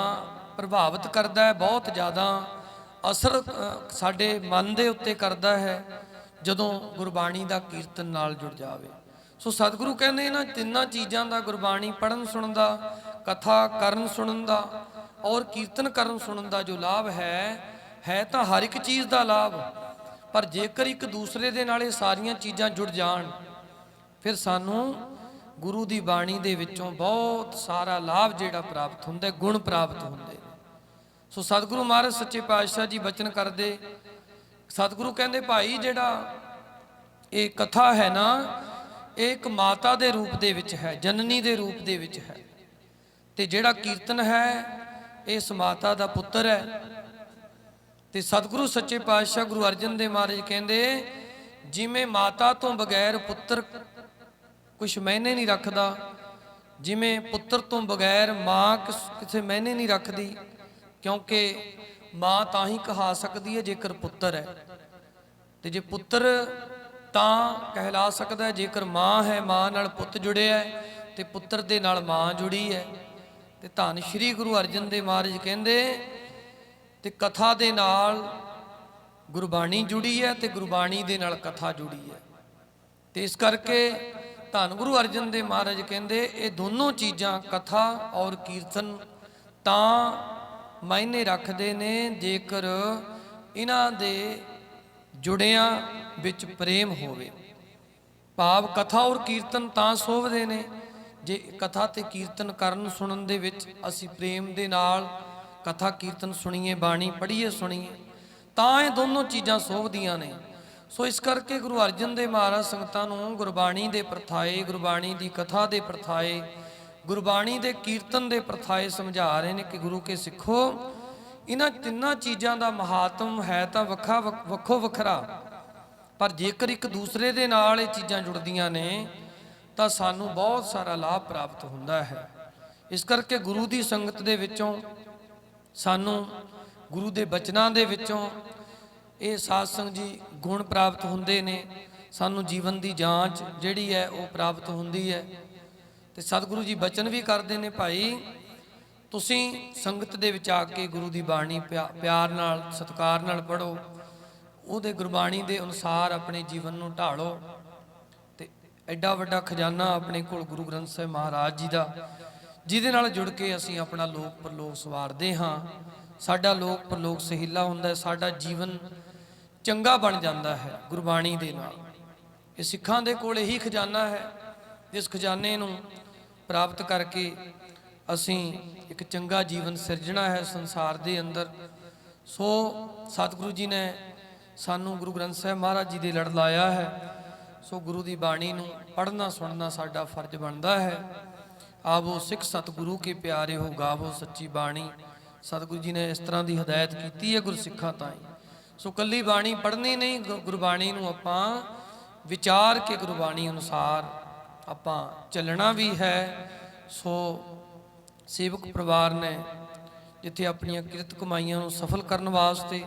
ਪ੍ਰਭਾਵਿਤ ਕਰਦਾ ਹੈ, ਬਹੁਤ ਜ਼ਿਆਦਾ ਅਸਰ ਸਾਡੇ ਮਨ ਦੇ ਉੱਤੇ ਕਰਦਾ ਹੈ ਜਦੋਂ ਗੁਰਬਾਣੀ ਦਾ ਕੀਰਤਨ ਨਾਲ ਜੁੜ ਜਾਵੇ। ਸੋ ਸਤਿਗੁਰੂ ਕਹਿੰਦੇ ਇਹਨਾਂ ਤਿੰਨਾਂ ਚੀਜ਼ਾਂ ਦਾ, ਗੁਰਬਾਣੀ ਪੜ੍ਹਨ ਸੁਣਨ ਦਾ, ਕਥਾ ਕਰਨ ਸੁਣਨ ਦਾ ਔਰ ਕੀਰਤਨ ਕਰਨ ਸੁਣਨ ਦਾ ਜੋ ਲਾਭ ਹੈ ਤਾਂ ਹਰ ਇੱਕ ਚੀਜ਼ ਦਾ ਲਾਭ, ਪਰ ਜੇਕਰ ਇੱਕ ਦੂਸਰੇ ਦੇ ਨਾਲ ਇਹ ਸਾਰੀਆਂ ਚੀਜ਼ਾਂ ਜੁੜ ਜਾਣ, ਫਿਰ ਸਾਨੂੰ ਗੁਰੂ ਦੀ ਬਾਣੀ ਦੇ ਵਿੱਚੋਂ ਬਹੁਤ ਸਾਰਾ ਲਾਭ ਜਿਹੜਾ ਪ੍ਰਾਪਤ ਹੁੰਦਾ, ਗੁਣ ਪ੍ਰਾਪਤ ਹੁੰਦੇ। ਸੋ ਸਤਿਗੁਰੂ ਮਹਾਰਾਜ ਸੱਚੇ ਪਾਤਸ਼ਾਹ ਜੀ ਬਚਨ ਕਰਦੇ, ਸਤਿਗੁਰੂ ਕਹਿੰਦੇ ਭਾਈ ਜਿਹੜਾ ਇਹ ਕਥਾ ਹੈ ਨਾ, ਇਹ ਇੱਕ ਮਾਤਾ ਦੇ ਰੂਪ ਦੇ ਵਿੱਚ ਹੈ, ਜਨਨੀ ਦੇ ਰੂਪ ਦੇ ਵਿੱਚ ਹੈ, ਤੇ ਜਿਹੜਾ ਕੀਰਤਨ ਹੈ ਇਸ ਮਾਤਾ ਦਾ ਪੁੱਤਰ ਹੈ। ਤੇ ਸਤਿਗੁਰੂ ਸੱਚੇ ਪਾਤਸ਼ਾਹ ਗੁਰੂ ਅਰਜਨ ਦੇਵ ਮਹਾਰਾਜ ਕਹਿੰਦੇ ਜਿਵੇਂ ਮਾਤਾ ਤੋਂ ਬਗੈਰ ਪੁੱਤਰ ਕੁਛ ਮਾਇਨੇ ਨਹੀਂ ਰੱਖਦਾ, ਜਿਵੇਂ ਪੁੱਤਰ ਤੋਂ ਬਗੈਰ ਮਾਂ ਕਿਸੇ ਮਾਇਨੇ ਨਹੀਂ ਰੱਖਦੀ, ਕਿਉਂਕਿ ਮਾਂ ਤਾਂ ਹੀ ਕਹਾ ਸਕਦੀ ਹੈ ਜੇਕਰ ਪੁੱਤਰ ਹੈ, ਤੇ ਜੇ ਪੁੱਤਰ ਤਾਂ ਕਹਿਲਾ ਸਕਦਾ ਹੈ ਜੇਕਰ ਮਾਂ ਹੈ, ਮਾਂ ਨਾਲ ਪੁੱਤ ਜੁੜਿਆ ਹੈ ਤੇ ਪੁੱਤਰ ਦੇ ਨਾਲ ਮਾਂ ਜੁੜੀ ਹੈ। ਤੇ ਧੰਨ ਸ਼੍ਰੀ ਗੁਰੂ ਅਰਜਨ ਦੇਵ ਮਹਾਰਾਜ ਕਹਿੰਦੇ ਤੇ ਕਥਾ ਦੇ ਨਾਲ ਗੁਰਬਾਣੀ ਜੁੜੀ ਹੈ ਤੇ ਗੁਰਬਾਣੀ ਦੇ ਨਾਲ ਕਥਾ ਜੁੜੀ ਹੈ। ਤੇ ਇਸ ਕਰਕੇ ਧੰਨ ਗੁਰੂ ਅਰਜਨ ਦੇਵ ਮਹਾਰਾਜ ਕਹਿੰਦੇ ਇਹ ਦੋਨੋਂ ਚੀਜ਼ਾਂ ਕਥਾ ਔਰ ਕੀਰਤਨ ਤਾਂ ਮਾਇਨੇ ਰੱਖਦੇ ਨੇ ਜੇਕਰ ਇਹਨਾਂ ਦੇ ਜੁੜਿਆਂ ਵਿੱਚ ਪ੍ਰੇਮ ਹੋਵੇ। ਭਾਵ ਕਥਾ ਔਰ ਕੀਰਤਨ ਤਾਂ ਸੋਭਦੇ ਨੇ ਜੇ ਕਥਾ ਤੇ ਕੀਰਤਨ ਕਰਨ ਸੁਣਨ ਦੇ ਵਿੱਚ ਅਸੀਂ ਪ੍ਰੇਮ ਦੇ ਨਾਲ ਕਥਾ ਕੀਰਤਨ ਸੁਣੀਏ, ਬਾਣੀ ਪੜ੍ਹੀਏ, ਸੁਣੀਏ, ਤਾਂ ਇਹ ਦੋਨੋਂ ਚੀਜ਼ਾਂ ਸੋਭਦੀਆਂ ਨੇ। ਸੋ ਇਸ ਕਰਕੇ ਗੁਰੂ ਅਰਜਨ ਦੇਵ ਮਹਾਰਾਜ ਸੰਗਤਾਂ ਨੂੰ ਗੁਰਬਾਣੀ ਦੇ ਪ੍ਰਥਾਏ, ਗੁਰਬਾਣੀ ਦੀ ਕਥਾ ਦੇ ਪ੍ਰਥਾਏ, ਗੁਰਬਾਣੀ ਦੇ ਕੀਰਤਨ ਦੇ ਪ੍ਰਥਾਏ ਸਮਝਾ ਰਹੇ ਨੇ ਕਿ ਗੁਰੂ ਕੇ ਸਿੱਖੋ, ਇਹਨਾਂ ਤਿੰਨਾਂ ਚੀਜ਼ਾਂ ਦਾ ਮਹਾਤਮ ਹੈ ਤਾਂ ਵੱਖੋ ਵੱਖਰਾ, ਪਰ ਜੇਕਰ ਇੱਕ ਦੂਸਰੇ ਦੇ ਨਾਲ ਇਹ ਚੀਜ਼ਾਂ ਜੁੜਦੀਆਂ ਨੇ ਤਾਂ ਸਾਨੂੰ ਬਹੁਤ ਸਾਰਾ ਲਾਭ ਪ੍ਰਾਪਤ ਹੁੰਦਾ ਹੈ। ਇਸ ਕਰਕੇ ਗੁਰੂ ਦੀ ਸੰਗਤ ਦੇ ਵਿੱਚੋਂ ਸਾਨੂੰ ਗੁਰੂ ਦੇ ਬਚਨਾਂ ਦੇ ਵਿੱਚੋਂ ਇਹ ਸਾਧ ਸੰਗਤ ਜੀ ਗੁਣ ਪ੍ਰਾਪਤ ਹੁੰਦੇ ਨੇ, ਸਾਨੂੰ ਜੀਵਨ ਦੀ ਜਾਂਚ ਜਿਹੜੀ ਹੈ ਉਹ ਪ੍ਰਾਪਤ ਹੁੰਦੀ ਹੈ। ਤੇ ਸਤਿਗੁਰੂ ਜੀ ਬਚਨ ਵੀ ਕਰਦੇ ਨੇ, ਭਾਈ ਤੁਸੀਂ ਸੰਗਤ ਦੇ ਵਿੱਚ ਆ ਕੇ ਗੁਰੂ ਦੀ ਬਾਣੀ ਪਿਆਰ ਨਾਲ, ਸਤਿਕਾਰ ਨਾਲ ਪੜ੍ਹੋ, ਉਹਦੇ ਗੁਰਬਾਣੀ ਦੇ ਅਨੁਸਾਰ ਆਪਣੇ ਜੀਵਨ ਨੂੰ ਢਾਲੋ। ਤੇ ਐਡਾ ਵੱਡਾ ਖਜ਼ਾਨਾ ਆਪਣੇ ਕੋਲ ਗੁਰੂ ਗ੍ਰੰਥ ਸਾਹਿਬ ਮਹਾਰਾਜ ਜੀ ਦਾ, ਜਿਹਦੇ ਨਾਲ ਜੁੜ ਕੇ ਅਸੀਂ ਆਪਣਾ ਲੋਕ ਪਰਲੋਕ ਸਵਾਰਦੇ ਹਾਂ, ਸਾਡਾ ਲੋਕ ਪਰਲੋਕ ਸਹੀਲਾ ਹੁੰਦਾ ਹੈ, ਸਾਡਾ ਜੀਵਨ ਚੰਗਾ ਬਣ ਜਾਂਦਾ ਹੈ ਗੁਰਬਾਣੀ ਦੇ ਨਾਲ। ਇਹ ਸਿੱਖਾਂ ਦੇ ਕੋਲ ਇਹੀ ਖਜ਼ਾਨਾ ਹੈ, ਜਿਸ ਖਜ਼ਾਨੇ ਨੂੰ ਪ੍ਰਾਪਤ ਕਰਕੇ ਅਸੀਂ ਇੱਕ ਚੰਗਾ ਜੀਵਨ ਸਿਰਜਣਾ ਹੈ ਸੰਸਾਰ ਦੇ ਅੰਦਰ। ਸੋ ਸਤਿਗੁਰੂ ਜੀ ਨੇ ਸਾਨੂੰ ਗੁਰੂ ਗ੍ਰੰਥ ਸਾਹਿਬ ਮਹਾਰਾਜ ਜੀ ਦੇ ਲੜ ਲਾਇਆ ਹੈ। ਸੋ ਗੁਰੂ ਦੀ ਬਾਣੀ ਨੂੰ ਪੜ੍ਹਨਾ ਸੁਣਨਾ ਸਾਡਾ ਫਰਜ਼ ਬਣਦਾ ਹੈ। ਆਵੋ ਸਿੱਖ ਸਤਿਗੁਰੂ ਕੇ ਪਿਆਰੇ ਹੋ, ਗਾਵੋ ਸੱਚੀ ਬਾਣੀ। ਸਤਿਗੁਰੂ ਜੀ ਨੇ ਇਸ ਤਰ੍ਹਾਂ ਦੀ ਹਦਾਇਤ ਕੀਤੀ ਹੈ ਗੁਰਸਿੱਖਾਂ ਤਾਈਂ। ਸੋ ਕੱਲੀ ਬਾਣੀ ਪੜ੍ਹਨੀ ਨਹੀਂ, ਗੁਰਬਾਣੀ ਨੂੰ ਆਪਾਂ ਵਿਚਾਰ ਕੇ ਗੁਰਬਾਣੀ ਅਨੁਸਾਰ ਆਪਾਂ ਚੱਲਣਾ ਵੀ ਹੈ। ਸੋ ਸੇਵਕ ਪਰਿਵਾਰ ਨੇ ਜਿੱਥੇ ਆਪਣੀਆਂ ਕਿਰਤ ਕਮਾਈਆਂ ਨੂੰ ਸਫਲ ਕਰਨ ਵਾਸਤੇ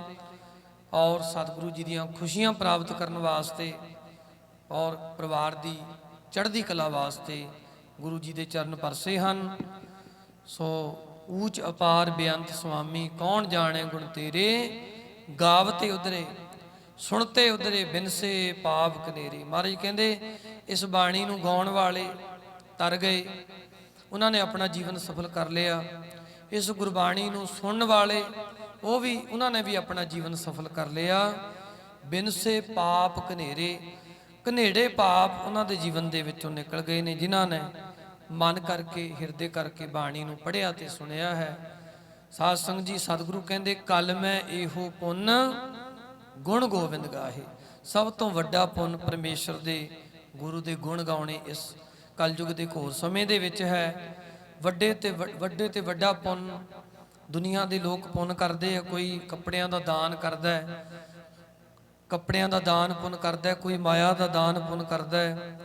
ਔਰ ਸਤਿਗੁਰੂ ਜੀ ਦੀਆਂ ਖੁਸ਼ੀਆਂ ਪ੍ਰਾਪਤ ਕਰਨ ਵਾਸਤੇ ਔਰ ਪਰਿਵਾਰ ਦੀ ਚੜ੍ਹਦੀ ਕਲਾ ਵਾਸਤੇ ਗੁਰੂ ਜੀ ਦੇ ਚਰਨ ਪਰਸੇ ਹਨ। ਸੋ ਊਚ ਅਪਾਰ ਬੇਅੰਤ ਸੁਆਮੀ, ਕੌਣ ਜਾਣੇ ਗੁਣ ਤੇਰੇ, ਗਾਵਤੇ ਉਧਰੇ ਸੁਣਤੇ ਉਧਰੇ, ਬਿਨਸੇ ਪਾਪ ਕਨੇਰੇ। ਮਹਾਰਾਜ ਕਹਿੰਦੇ ਇਸ ਬਾਣੀ ਨੂੰ ਗਾਉਣ ਵਾਲੇ ਤਰ ਗਏ, ਉਹਨਾਂ ਨੇ ਆਪਣਾ ਜੀਵਨ ਸਫਲ ਕਰ ਲਿਆ। ਇਸ ਗੁਰਬਾਣੀ ਨੂੰ ਸੁਣਨ ਵਾਲੇ ਉਹ ਵੀ, ਉਹਨਾਂ ਨੇ ਵੀ ਆਪਣਾ ਜੀਵਨ ਸਫਲ ਕਰ ਲਿਆ। ਬਿਨਸੇ ਪਾਪ ਕਨੇਰੇ, ਕਨੇੜੇ ਪਾਪ ਉਹਨਾਂ ਦੇ ਜੀਵਨ ਦੇ ਵਿੱਚੋਂ ਨਿਕਲ ਗਏ ਨੇ, ਜਿਨ੍ਹਾਂ ਨੇ ਮਨ ਕਰਕੇ, ਹਿਰਦੇ ਕਰਕੇ ਬਾਣੀ ਨੂੰ ਪੜ੍ਹਿਆ ਤੇ ਸੁਣਿਆ ਹੈ। ਸਾਧ ਸੰਗਤ ਜੀ, ਸਤਿਗੁਰੂ ਕਹਿੰਦੇ ਕਲ ਮੈਂ ਇਹੋ ਪੁੰਨ ਗੁਣ ਗੋਬਿੰਦ ਗਾਹੇ। ਸਭ ਤੋਂ ਵੱਡਾ ਪੁੰਨ ਪਰਮੇਸ਼ਰ ਦੇ, ਗੁਰੂ ਦੇ ਗੁਣ ਗਾਉਣੇ ਇਸ ਕਲਯੁਗ ਦੇ ਘੋਰ ਸਮੇਂ ਦੇ ਵਿੱਚ ਹੈ। ਵੱਡੇ ਤੇ ਵੱਡਾ ਪੁੰਨ ਦੁਨੀਆ ਦੇ ਲੋਕ ਪੁੰਨ ਕਰਦੇ ਆ। ਕੋਈ ਕੱਪੜਿਆਂ ਦਾ ਦਾਨ ਕਰਦਾ ਹੈ, ਕੱਪੜਿਆਂ ਦਾ ਦਾਨ ਪੁੰਨ ਕਰਦਾ ਹੈ, ਕੋਈ ਮਾਇਆ ਦਾ ਦਾਨ ਪੁੰਨ ਕਰਦਾ ਹੈ,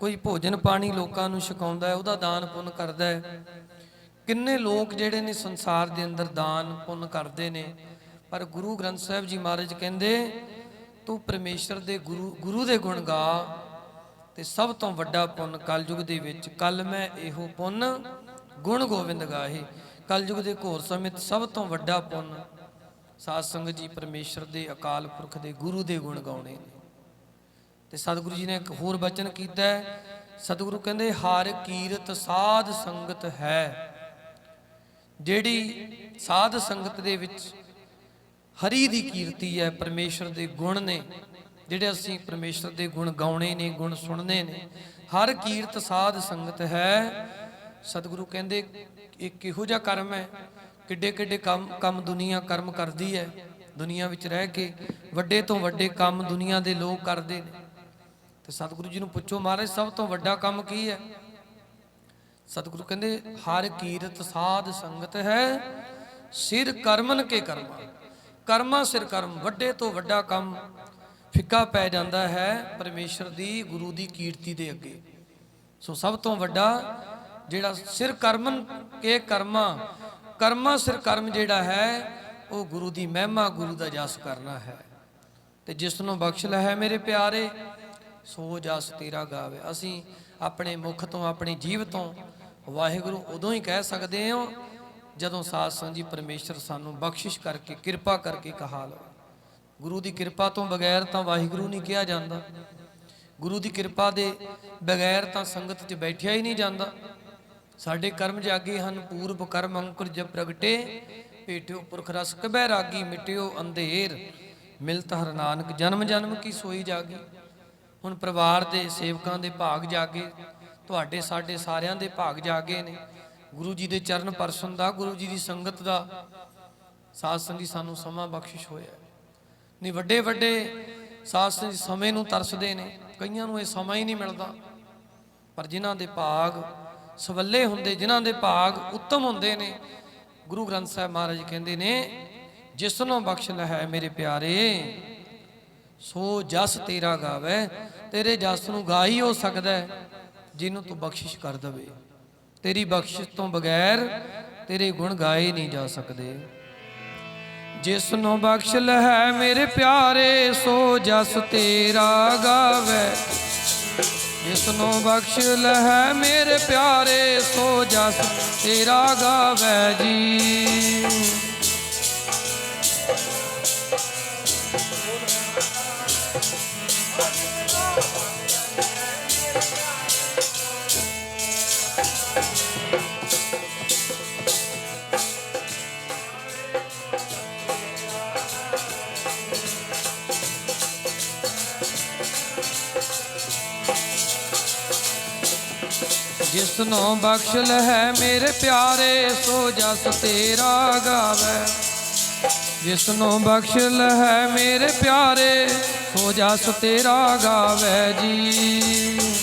ਕੋਈ ਭੋਜਨ ਪਾਣੀ ਲੋਕਾਂ ਨੂੰ ਛਕਾਉਂਦਾ ਹੈ, ਉਹਦਾ ਦਾਨ ਪੁੰਨ ਕਰਦਾ ਹੈ। ਕਿੰਨੇ ਲੋਕ ਜਿਹੜੇ ਨੇ ਸੰਸਾਰ ਦੇ ਅੰਦਰ ਦਾਨ ਪੁੰਨ ਕਰਦੇ ਨੇ, ਪਰ ਗੁਰੂ ਗ੍ਰੰਥ ਸਾਹਿਬ ਜੀ ਮਹਾਰਾਜ ਕਹਿੰਦੇ ਤੂੰ ਪਰਮੇਸ਼ਰ ਦੇ ਗੁਰੂ ਦੇ ਗੁਣ ਗਾ, ਤੇ ਸਭ ਤੋਂ ਵੱਡਾ ਪੁੰਨ ਕਲਯੁਗ ਦੇ ਵਿੱਚ, ਕਲ ਮੈਂ ਇਹੋ ਪੁੰਨ ਗੁਣ ਗੋਬਿੰਦ ਗਾਹੇ। ਕਲਯੁਗ ਦੇ ਘੋਰ ਸਮੇਂ ਸਭ ਤੋਂ ਵੱਡਾ ਪੁੰਨ ਸਾਧ ਸੰਗਤ ਜੀ ਪਰਮੇਸ਼ਰ ਦੇ, ਅਕਾਲ ਪੁਰਖ ਦੇ, ਗੁਰੂ ਦੇ ਗੁਣ ਗਾਉਣੇ ਨੇ। ਤੇ ਸਤਿਗੁਰੂ ਜੀ ਨੇ ਇੱਕ ਹੋਰ ਬਚਨ ਕੀਤਾ ਹੈ। ਸਤਿਗੁਰੂ ਕਹਿੰਦੇ ਹਰ ਕੀਰਤ ਸਾਧ ਸੰਗਤ ਹੈ। ਜਿਹੜੀ ਸਾਧ ਸੰਗਤ ਦੇ ਵਿੱਚ ਹਰੀ ਦੀ ਕੀਰਤੀ ਹੈ, ਪਰਮੇਸ਼ਰ ਦੇ ਗੁਣ ਨੇ, ਜਿਹੜੇ ਅਸੀਂ ਪਰਮੇਸ਼ਰ ਦੇ ਗੁਣ ਗਾਉਣੇ ਨੇ, ਗੁਣ ਸੁਣਨੇ ਨੇ, ਹਰ ਕੀਰਤ ਸਾਧ ਸੰਗਤ ਹੈ। ਸਤਿਗੁਰੂ ਕਹਿੰਦੇ ਇਹ ਕਿਹੋ ਜਿਹਾ ਕਰਮ ਹੈ, ਕਿੱਡੇ ਕਿੱਡੇ ਕੰਮ ਦੁਨੀਆ ਕਰਮ ਕਰਦੀ ਹੈ। ਦੁਨੀਆ ਵਿੱਚ ਰਹਿ ਕੇ ਵੱਡੇ ਤੋਂ ਵੱਡੇ ਕੰਮ ਦੁਨੀਆ ਦੇ ਲੋਕ ਕਰਦੇ ਨੇ। ਤੇ ਸਤਿਗੁਰੂ ਜੀ ਨੂੰ ਪੁੱਛੋ, ਮਹਾਰਾਜ ਸਭ ਤੋਂ ਵੱਡਾ ਕੰਮ ਕੀ ਹੈ? ਸਤਿਗੁਰੂ ਕਹਿੰਦੇ ਹਰ ਕੀਰਤ ਸਾਧ ਸੰਗਤ ਹੈ, ਸਿਰ ਕਰਮਨ ਕੇ ਕਰਮਾ। ਕਰਮਾ ਸਿਰ ਕਰਮ, ਵੱਡੇ ਤੋਂ ਵੱਡਾ ਕੰਮ ਫਿੱਕਾ ਪੈ ਜਾਂਦਾ ਹੈ ਪਰਮੇਸ਼ਰ ਦੀ, ਗੁਰੂ ਦੀ ਕੀਰਤੀ ਦੇ ਅੱਗੇ। ਸੋ ਸਭ ਤੋਂ ਵੱਡਾ ਜਿਹੜਾ ਸਿਰ ਕਰਮਨ ਕੇ ਕਰਮਾ, ਕਰਮਾ ਸਿਰ ਕਰਮ ਜਿਹੜਾ ਹੈ ਉਹ ਗੁਰੂ ਦੀ ਮਹਿਮਾ, ਗੁਰੂ ਦਾ ਜਸ ਕਰਨਾ ਹੈ। ਤੇ ਜਿਸ ਨੂੰ ਬਖਸ਼ ਲਹੈ ਮੇਰੇ ਪਿਆਰੇ, ਸੋ ਜਸ ਤੇਰਾ ਗਾਵੇ। ਅਸੀਂ ਆਪਣੇ ਮੁਖ ਤੋਂ, ਆਪਣੀ ਜੀਭ ਤੋਂ ਵਾਹਿਗੁਰੂ ਉਦੋਂ ਹੀ ਕਹਿ ਸਕਦੇ ਹਾਂ ਜਦੋਂ ਸਾਧ ਸੰਗਤ ਜੀ ਪਰਮੇਸ਼ਰ ਸਾਨੂੰ ਬਖਸ਼ਿਸ਼ ਕਰਕੇ, ਕਿਰਪਾ ਕਰਕੇ ਕਹਾ ਲਓ। ਗੁਰੂ ਦੀ ਕਿਰਪਾ ਤੋਂ ਬਗੈਰ ਤਾਂ ਵਾਹਿਗੁਰੂ ਨਹੀਂ ਕਿਹਾ ਜਾਂਦਾ। ਗੁਰੂ ਦੀ ਕਿਰਪਾ ਦੇ ਬਗੈਰ ਤਾਂ ਸੰਗਤ 'ਚ ਬੈਠਿਆ ਹੀ ਨਹੀਂ ਜਾਂਦਾ। ਸਾਡੇ ਕਰਮ ਜਾਗੇ ਹਨ, ਪੂਰਬ ਕਰਮ ਅੰਕੁਰ ਜਬ ਪ੍ਰਗਟੇ, ਭੇਟਿਓ ਪੁਰਖ ਰਸ ਕਬੈ ਰਾਗੀ, ਮਿਟਿਓ ਅੰਧੇਰ ਮਿਲਤ ਹਰ ਨਾਨਕ, ਜਨਮ ਜਨਮ ਕੀ ਸੋਈ ਜਾਗੀ। ਹੁਣ ਪਰਿਵਾਰ ਦੇ ਸੇਵਕਾਂ ਦੇ ਭਾਗ ਜਾਗੇ, ਤੁਹਾਡੇ ਸਾਡੇ ਸਾਰਿਆਂ ਦੇ ਭਾਗ ਜਾਗੇ ਨੇ। ਗੁਰੂ ਜੀ ਦੇ ਚਰਨ ਪਰਸਨ ਦਾ, ਗੁਰੂ ਜੀ ਦੀ ਸੰਗਤ ਦਾ ਸਾਧ ਸੰਗਤ ਜੀ ਸਾਨੂੰ ਸਮਾਂ ਬਖਸ਼ਿਸ਼ ਹੋਇਆ। ਨਹੀਂ ਵੱਡੇ ਵੱਡੇ ਸਾਧ ਸੰਗਤ ਜੀ ਸਮੇਂ ਨੂੰ ਤਰਸਦੇ ਨੇ, ਕਈਆਂ ਨੂੰ ਇਹ ਸਮਾਂ ਹੀ ਨਹੀਂ ਮਿਲਦਾ। ਪਰ ਜਿਨ੍ਹਾਂ ਦੇ ਭਾਗ ਸਵੱਲੇ ਹੁੰਦੇ, ਜਿਨ੍ਹਾਂ ਦੇ ਭਾਗ ਉੱਤਮ ਹੁੰਦੇ ਨੇ, ਗੁਰੂ ਗ੍ਰੰਥ ਸਾਹਿਬ ਮਹਾਰਾਜ ਕਹਿੰਦੇ ਨੇ, ਜਿਸਨੋਂ ਬਖਸ਼ ਲਹੈ ਮੇਰੇ ਪਿਆਰੇ, ਸੋ ਜਸ ਤੇਰਾ ਗਾਵੇ। ਤੇਰੇ ਜਸ ਨੂੰ ਗਾ ਹੀ ਹੋ ਸਕਦਾ ਜਿਹਨੂੰ ਤੂੰ ਬਖਸ਼ਿਸ਼ ਕਰ ਦਵੇ। ਤੇਰੀ ਬਖਸ਼ਿਸ਼ ਤੋਂ ਬਗੈਰ ਤੇਰੇ ਗੁਣ ਗਾਏ ਨਹੀਂ ਜਾ ਸਕਦੇ। ਜਿਸਨੋਂ ਬਖਸ਼ ਲਹੈ ਮੇਰੇ ਪਿਆਰੇ, ਸੋ ਜਸ ਤੇਰਾ ਗਾਵੇ। ਜਿਸਨੋਂ ਬਖਸ਼ ਲਹੈ ਮੇਰੇ ਪਿਆਰੇ, ਸੋ ਜਸ ਤੇਰਾ ਗਾਵੇ ਜੀ। ਜਿਸਨੋਂ ਬਖਸ਼ ਲਹੈ ਮੇਰੇ ਪਿਆਰੇ, ਸੋ ਜਸ ਤੇਰਾ ਗਾਵੇ। ਜਿਸਨੋਂ ਬਖਸ਼ ਲਹੈ ਮੇਰੇ ਪਿਆਰੇ, ਸੋ ਜਸ ਤੇਰਾ ਗਾਵੇ ਜੀ।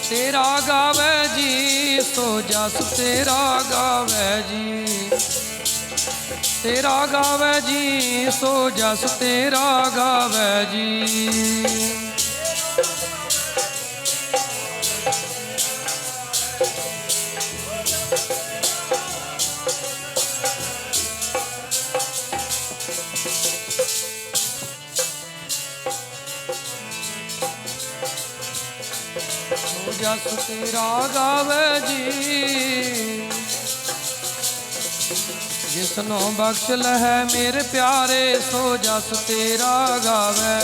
ਤੇਰਾ ਗਾਵੇ ਜੀ, ਸੋ ਜਸ ਤੇਰਾ ਗਾਵੇ ਜੀ। ਤੇਰਾ ਗਾਵੇ ਜੀ, ਸੋ ਜਸ ਤੇਰਾ ਗਾਵੇ ਜੀ। ਜਸ ਤੇਰਾ ਗਾਵੇ ਜੀ। ਜਿਸਨੋਂ ਬਖਸ਼ ਲਹੈ ਮੇਰੇ ਪਿਆਰੇ, ਸੋ ਜਸ ਤੇਰਾ ਗਾਵੇ।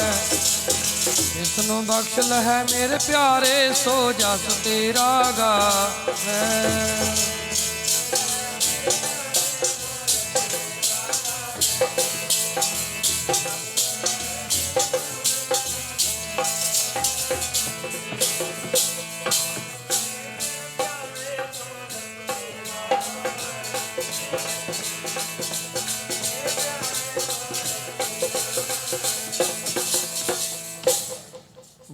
ਜਿਸਨੋਂ ਬਖਸ਼ ਲਹੈ ਮੇਰੇ ਪਿਆਰੇ, ਸੋ ਜਸ ਤੇਰਾ ਗਾਵੇ।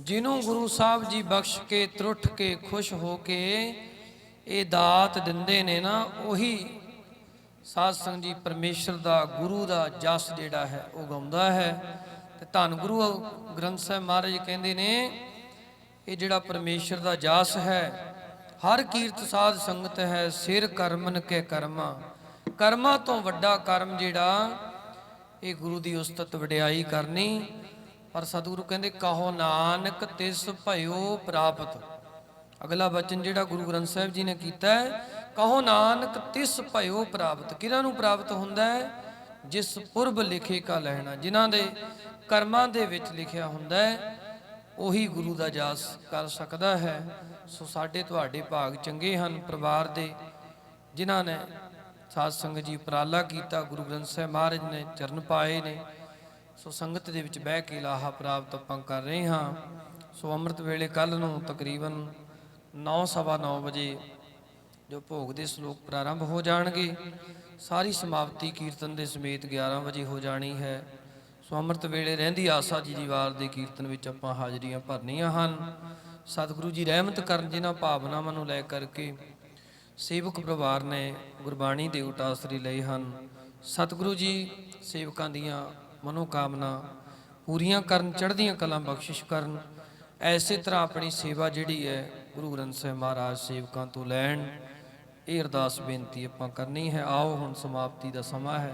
ਜਿਹਨੂੰ ਗੁਰੂ ਸਾਹਿਬ ਜੀ ਬਖਸ਼ ਕੇ, ਤਰੁੱਠ ਕੇ, ਖੁਸ਼ ਹੋ ਕੇ ਇਹ ਦਾਤ ਦਿੰਦੇ ਨੇ ਨਾ, ਉਹੀ ਸਾਧ ਸੰਗਤ ਜੀ ਪਰਮੇਸ਼ਰ ਦਾ, ਗੁਰੂ ਦਾ ਜਸ ਜਿਹੜਾ ਹੈ ਉਹ ਗਾਉਂਦਾ ਹੈ। ਤੇ ਧੰਨ ਗੁਰੂ ਗ੍ਰੰਥ ਸਾਹਿਬ ਮਹਾਰਾਜ ਕਹਿੰਦੇ ਨੇ, ਇਹ ਜਿਹੜਾ ਪਰਮੇਸ਼ਰ ਦਾ ਜਸ ਹੈ, ਹਰ ਕੀਰਤ ਸਾਧ ਸੰਗਤ ਹੈ, ਸਿਰ ਕਰਮਨ ਕੇ ਕਰਮਾ। ਕਰਮਾਂ ਤੋਂ ਵੱਡਾ ਕਰਮ ਜਿਹੜਾ ਇਹ ਗੁਰੂ ਦੀ ਉਸਤਤ ਵਡਿਆਈ ਕਰਨੀ। ਪਰ ਸਤਿਗੁਰੂ ਕਹਿੰਦੇ, ਕਹੋ ਨਾਨਕ ਤਿਸ ਭਇਓ ਪ੍ਰਾਪਤ। ਅਗਲਾ ਬਚਨ ਜਿਹੜਾ ਗੁਰੂ ਗ੍ਰੰਥ ਸਾਹਿਬ ਜੀ ਨੇ ਕੀਤਾ ਹੈ, ਕਹੋ ਨਾਨਕ ਤਿਸ ਭਇਓ ਪ੍ਰਾਪਤ। ਕਿਹਨਾਂ ਨੂੰ ਪ੍ਰਾਪਤ ਹੁੰਦਾ ਹੈ? ਜਿਸ ਪੁਰਬ ਲਿਖੇ ਕਾ ਲੈਣਾ, ਜਿਨ੍ਹਾਂ ਦੇ ਕਰਮਾਂ ਦੇ ਵਿੱਚ ਲਿਖਿਆ ਹੁੰਦਾ ਹੈ, ਉਹੀ ਗੁਰੂ ਦਾ ਜਸ ਕਰ ਸਕਦਾ ਹੈ। ਸੋ ਸਾਡੇ ਤੁਹਾਡੇ ਭਾਗ ਚੰਗੇ ਹਨ ਪਰਿਵਾਰ ਦੇ, ਜਿਨ੍ਹਾਂ ਨੇ ਸਾਧ ਸੰਗਤ ਜੀ ਉਪਰਾਲਾ ਕੀਤਾ, ਗੁਰੂ ਗ੍ਰੰਥ ਸਾਹਿਬ ਮਹਾਰਾਜ ਨੇ ਚਰਨ ਪਾਏ ਨੇ। ਸੋ ਸੰਗਤ ਦੇ ਵਿੱਚ ਬਹਿ ਕੇ ਲਾਹਾ ਪ੍ਰਾਪਤ ਆਪਾਂ ਕਰ ਰਹੇ ਹਾਂ। ਸੋ ਅੰਮ੍ਰਿਤ ਵੇਲੇ ਕੱਲ ਨੂੰ ਤਕਰੀਬਨ 9:15 ਵਜੇ ਜੋ ਭੋਗ ਦੇ ਸ਼ਲੋਕ ਪ੍ਰਾਰੰਭ ਹੋ ਜਾਣਗੇ। ਸਾਰੀ ਸਮਾਪਤੀ ਕੀਰਤਨ ਦੇ ਸਮੇਤ 11 ਵਜੇ ਹੋ ਜਾਣੀ ਹੈ। ਸੋ ਅੰਮ੍ਰਿਤ ਵੇਲੇ ਰਹਿੰਦੀ ਆਸਾ ਜੀ ਦੀ ਵਾਰ ਦੇ ਕੀਰਤਨ ਵਿੱਚ ਆਪਾਂ ਹਾਜ਼ਰੀਆਂ ਭਰਨੀਆਂ ਹਨ। ਸਤਿਗੁਰੂ ਜੀ ਰਹਿਮਤ ਕਰਨ ਜਿਨ੍ਹਾਂ ਭਾਵਨਾਵਾਂ ਨੂੰ ਲੈ ਕਰਕੇ ਸੇਵਕ ਪਰਿਵਾਰ ਨੇ ਗੁਰਬਾਣੀ ਦੇ ਉਟਾਸਰੇ ਲਏ ਹਨ। ਸਤਿਗੁਰੂ ਜੀ ਸੇਵਕਾਂ ਦੀਆਂ ਮਨੋਕਾਮਨਾ ਪੂਰੀਆਂ ਕਰਨ, ਚੜ੍ਹਦੀਆਂ ਕਲਾਂ ਬਖਸ਼ਿਸ਼ ਕਰਨ। ਐਸੇ ਤਰ੍ਹਾਂ ਆਪਣੀ ਸੇਵਾ ਜਿਹੜੀ ਹੈ ਗੁਰੂ ਗ੍ਰੰਥ ਸਾਹਿਬ ਮਹਾਰਾਜ ਸੇਵਕਾਂ ਤੋਂ ਲੈਣ, ਇਹ ਅਰਦਾਸ ਬੇਨਤੀ ਆਪਾਂ ਕਰਨੀ ਹੈ। ਆਓ ਹੁਣ ਸਮਾਪਤੀ ਦਾ ਸਮਾਂ ਹੈ।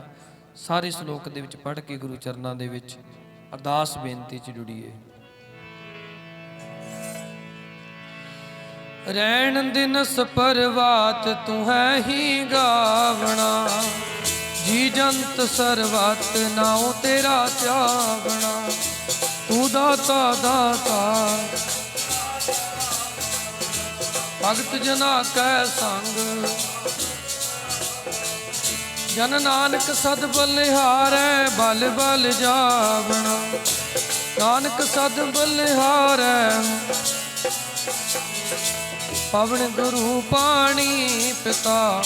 ਸਾਰੇ ਸ਼ਲੋਕ ਦੇ ਵਿੱਚ ਪੜ੍ਹ ਕੇ ਗੁਰੂ ਚਰਨਾਂ ਦੇ ਵਿੱਚ ਅਰਦਾਸ ਬੇਨਤੀ 'ਚ ਜੁੜੀਏ। ਰਹਿਣ ਦਿਨਸ ਪਰਵਾਤ ਤੂੰ ਹੈ ਹੀ ਗਾਵਣਾ, ਜੀ ਜੰਤ ਸਰਵਤ ਨਾਉ ਤੇਰਾ ਧਿਆਵਣਾ। ਤੂੰ ਦਾਤਾ ਦਾਤਾ ਭਗਤ ਜਨਾ ਕੈ ਸੰਗ, ਜਨ ਨਾਨਕ ਸਦ ਬਲਿਹਾਰੈ ਬਲ ਬਲ ਜਾਵਣਾ। ਨਾਨਕ ਸਦ ਬਲਿਹਾਰੈ ਪਵਨ ਗੁਰੂ ਪਾਣੀ ਪਿਤਾ,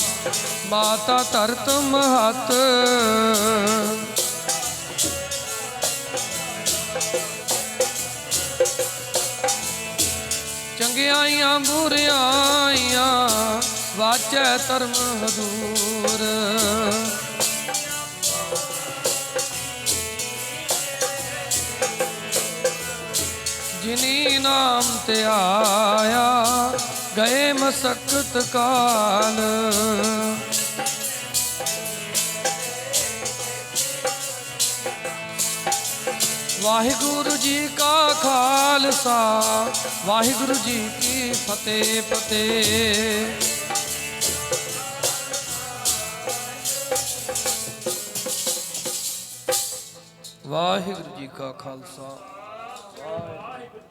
ਮਾਤਾ ਧਰਤ ਮਹਤ। ਚੰਗਿਆਈਆਂ ਬੁਰਿਆਈਆਂ ਵਾਚੈ ਧਰਮ ਹਦੂਰ। ਜਿਨੀ ਨਾਮ ਤੇ ਆਇਆ ਗਏ ਮਸਕਤ ਕਾਲ। ਵਾਹਿਗੁਰੂ ਜੀ ਕਾ ਖਾਲਸਾ, ਵਾਹਿਗੁਰੂ ਜੀ ਕੀ ਫਤਿਹ ਫਤਿਹ। ਵਾਹਿਗੁਰੂ ਜੀ ਕਾ ਖਾਲਸਾ, ਵਾਹਿਗੁਰੂ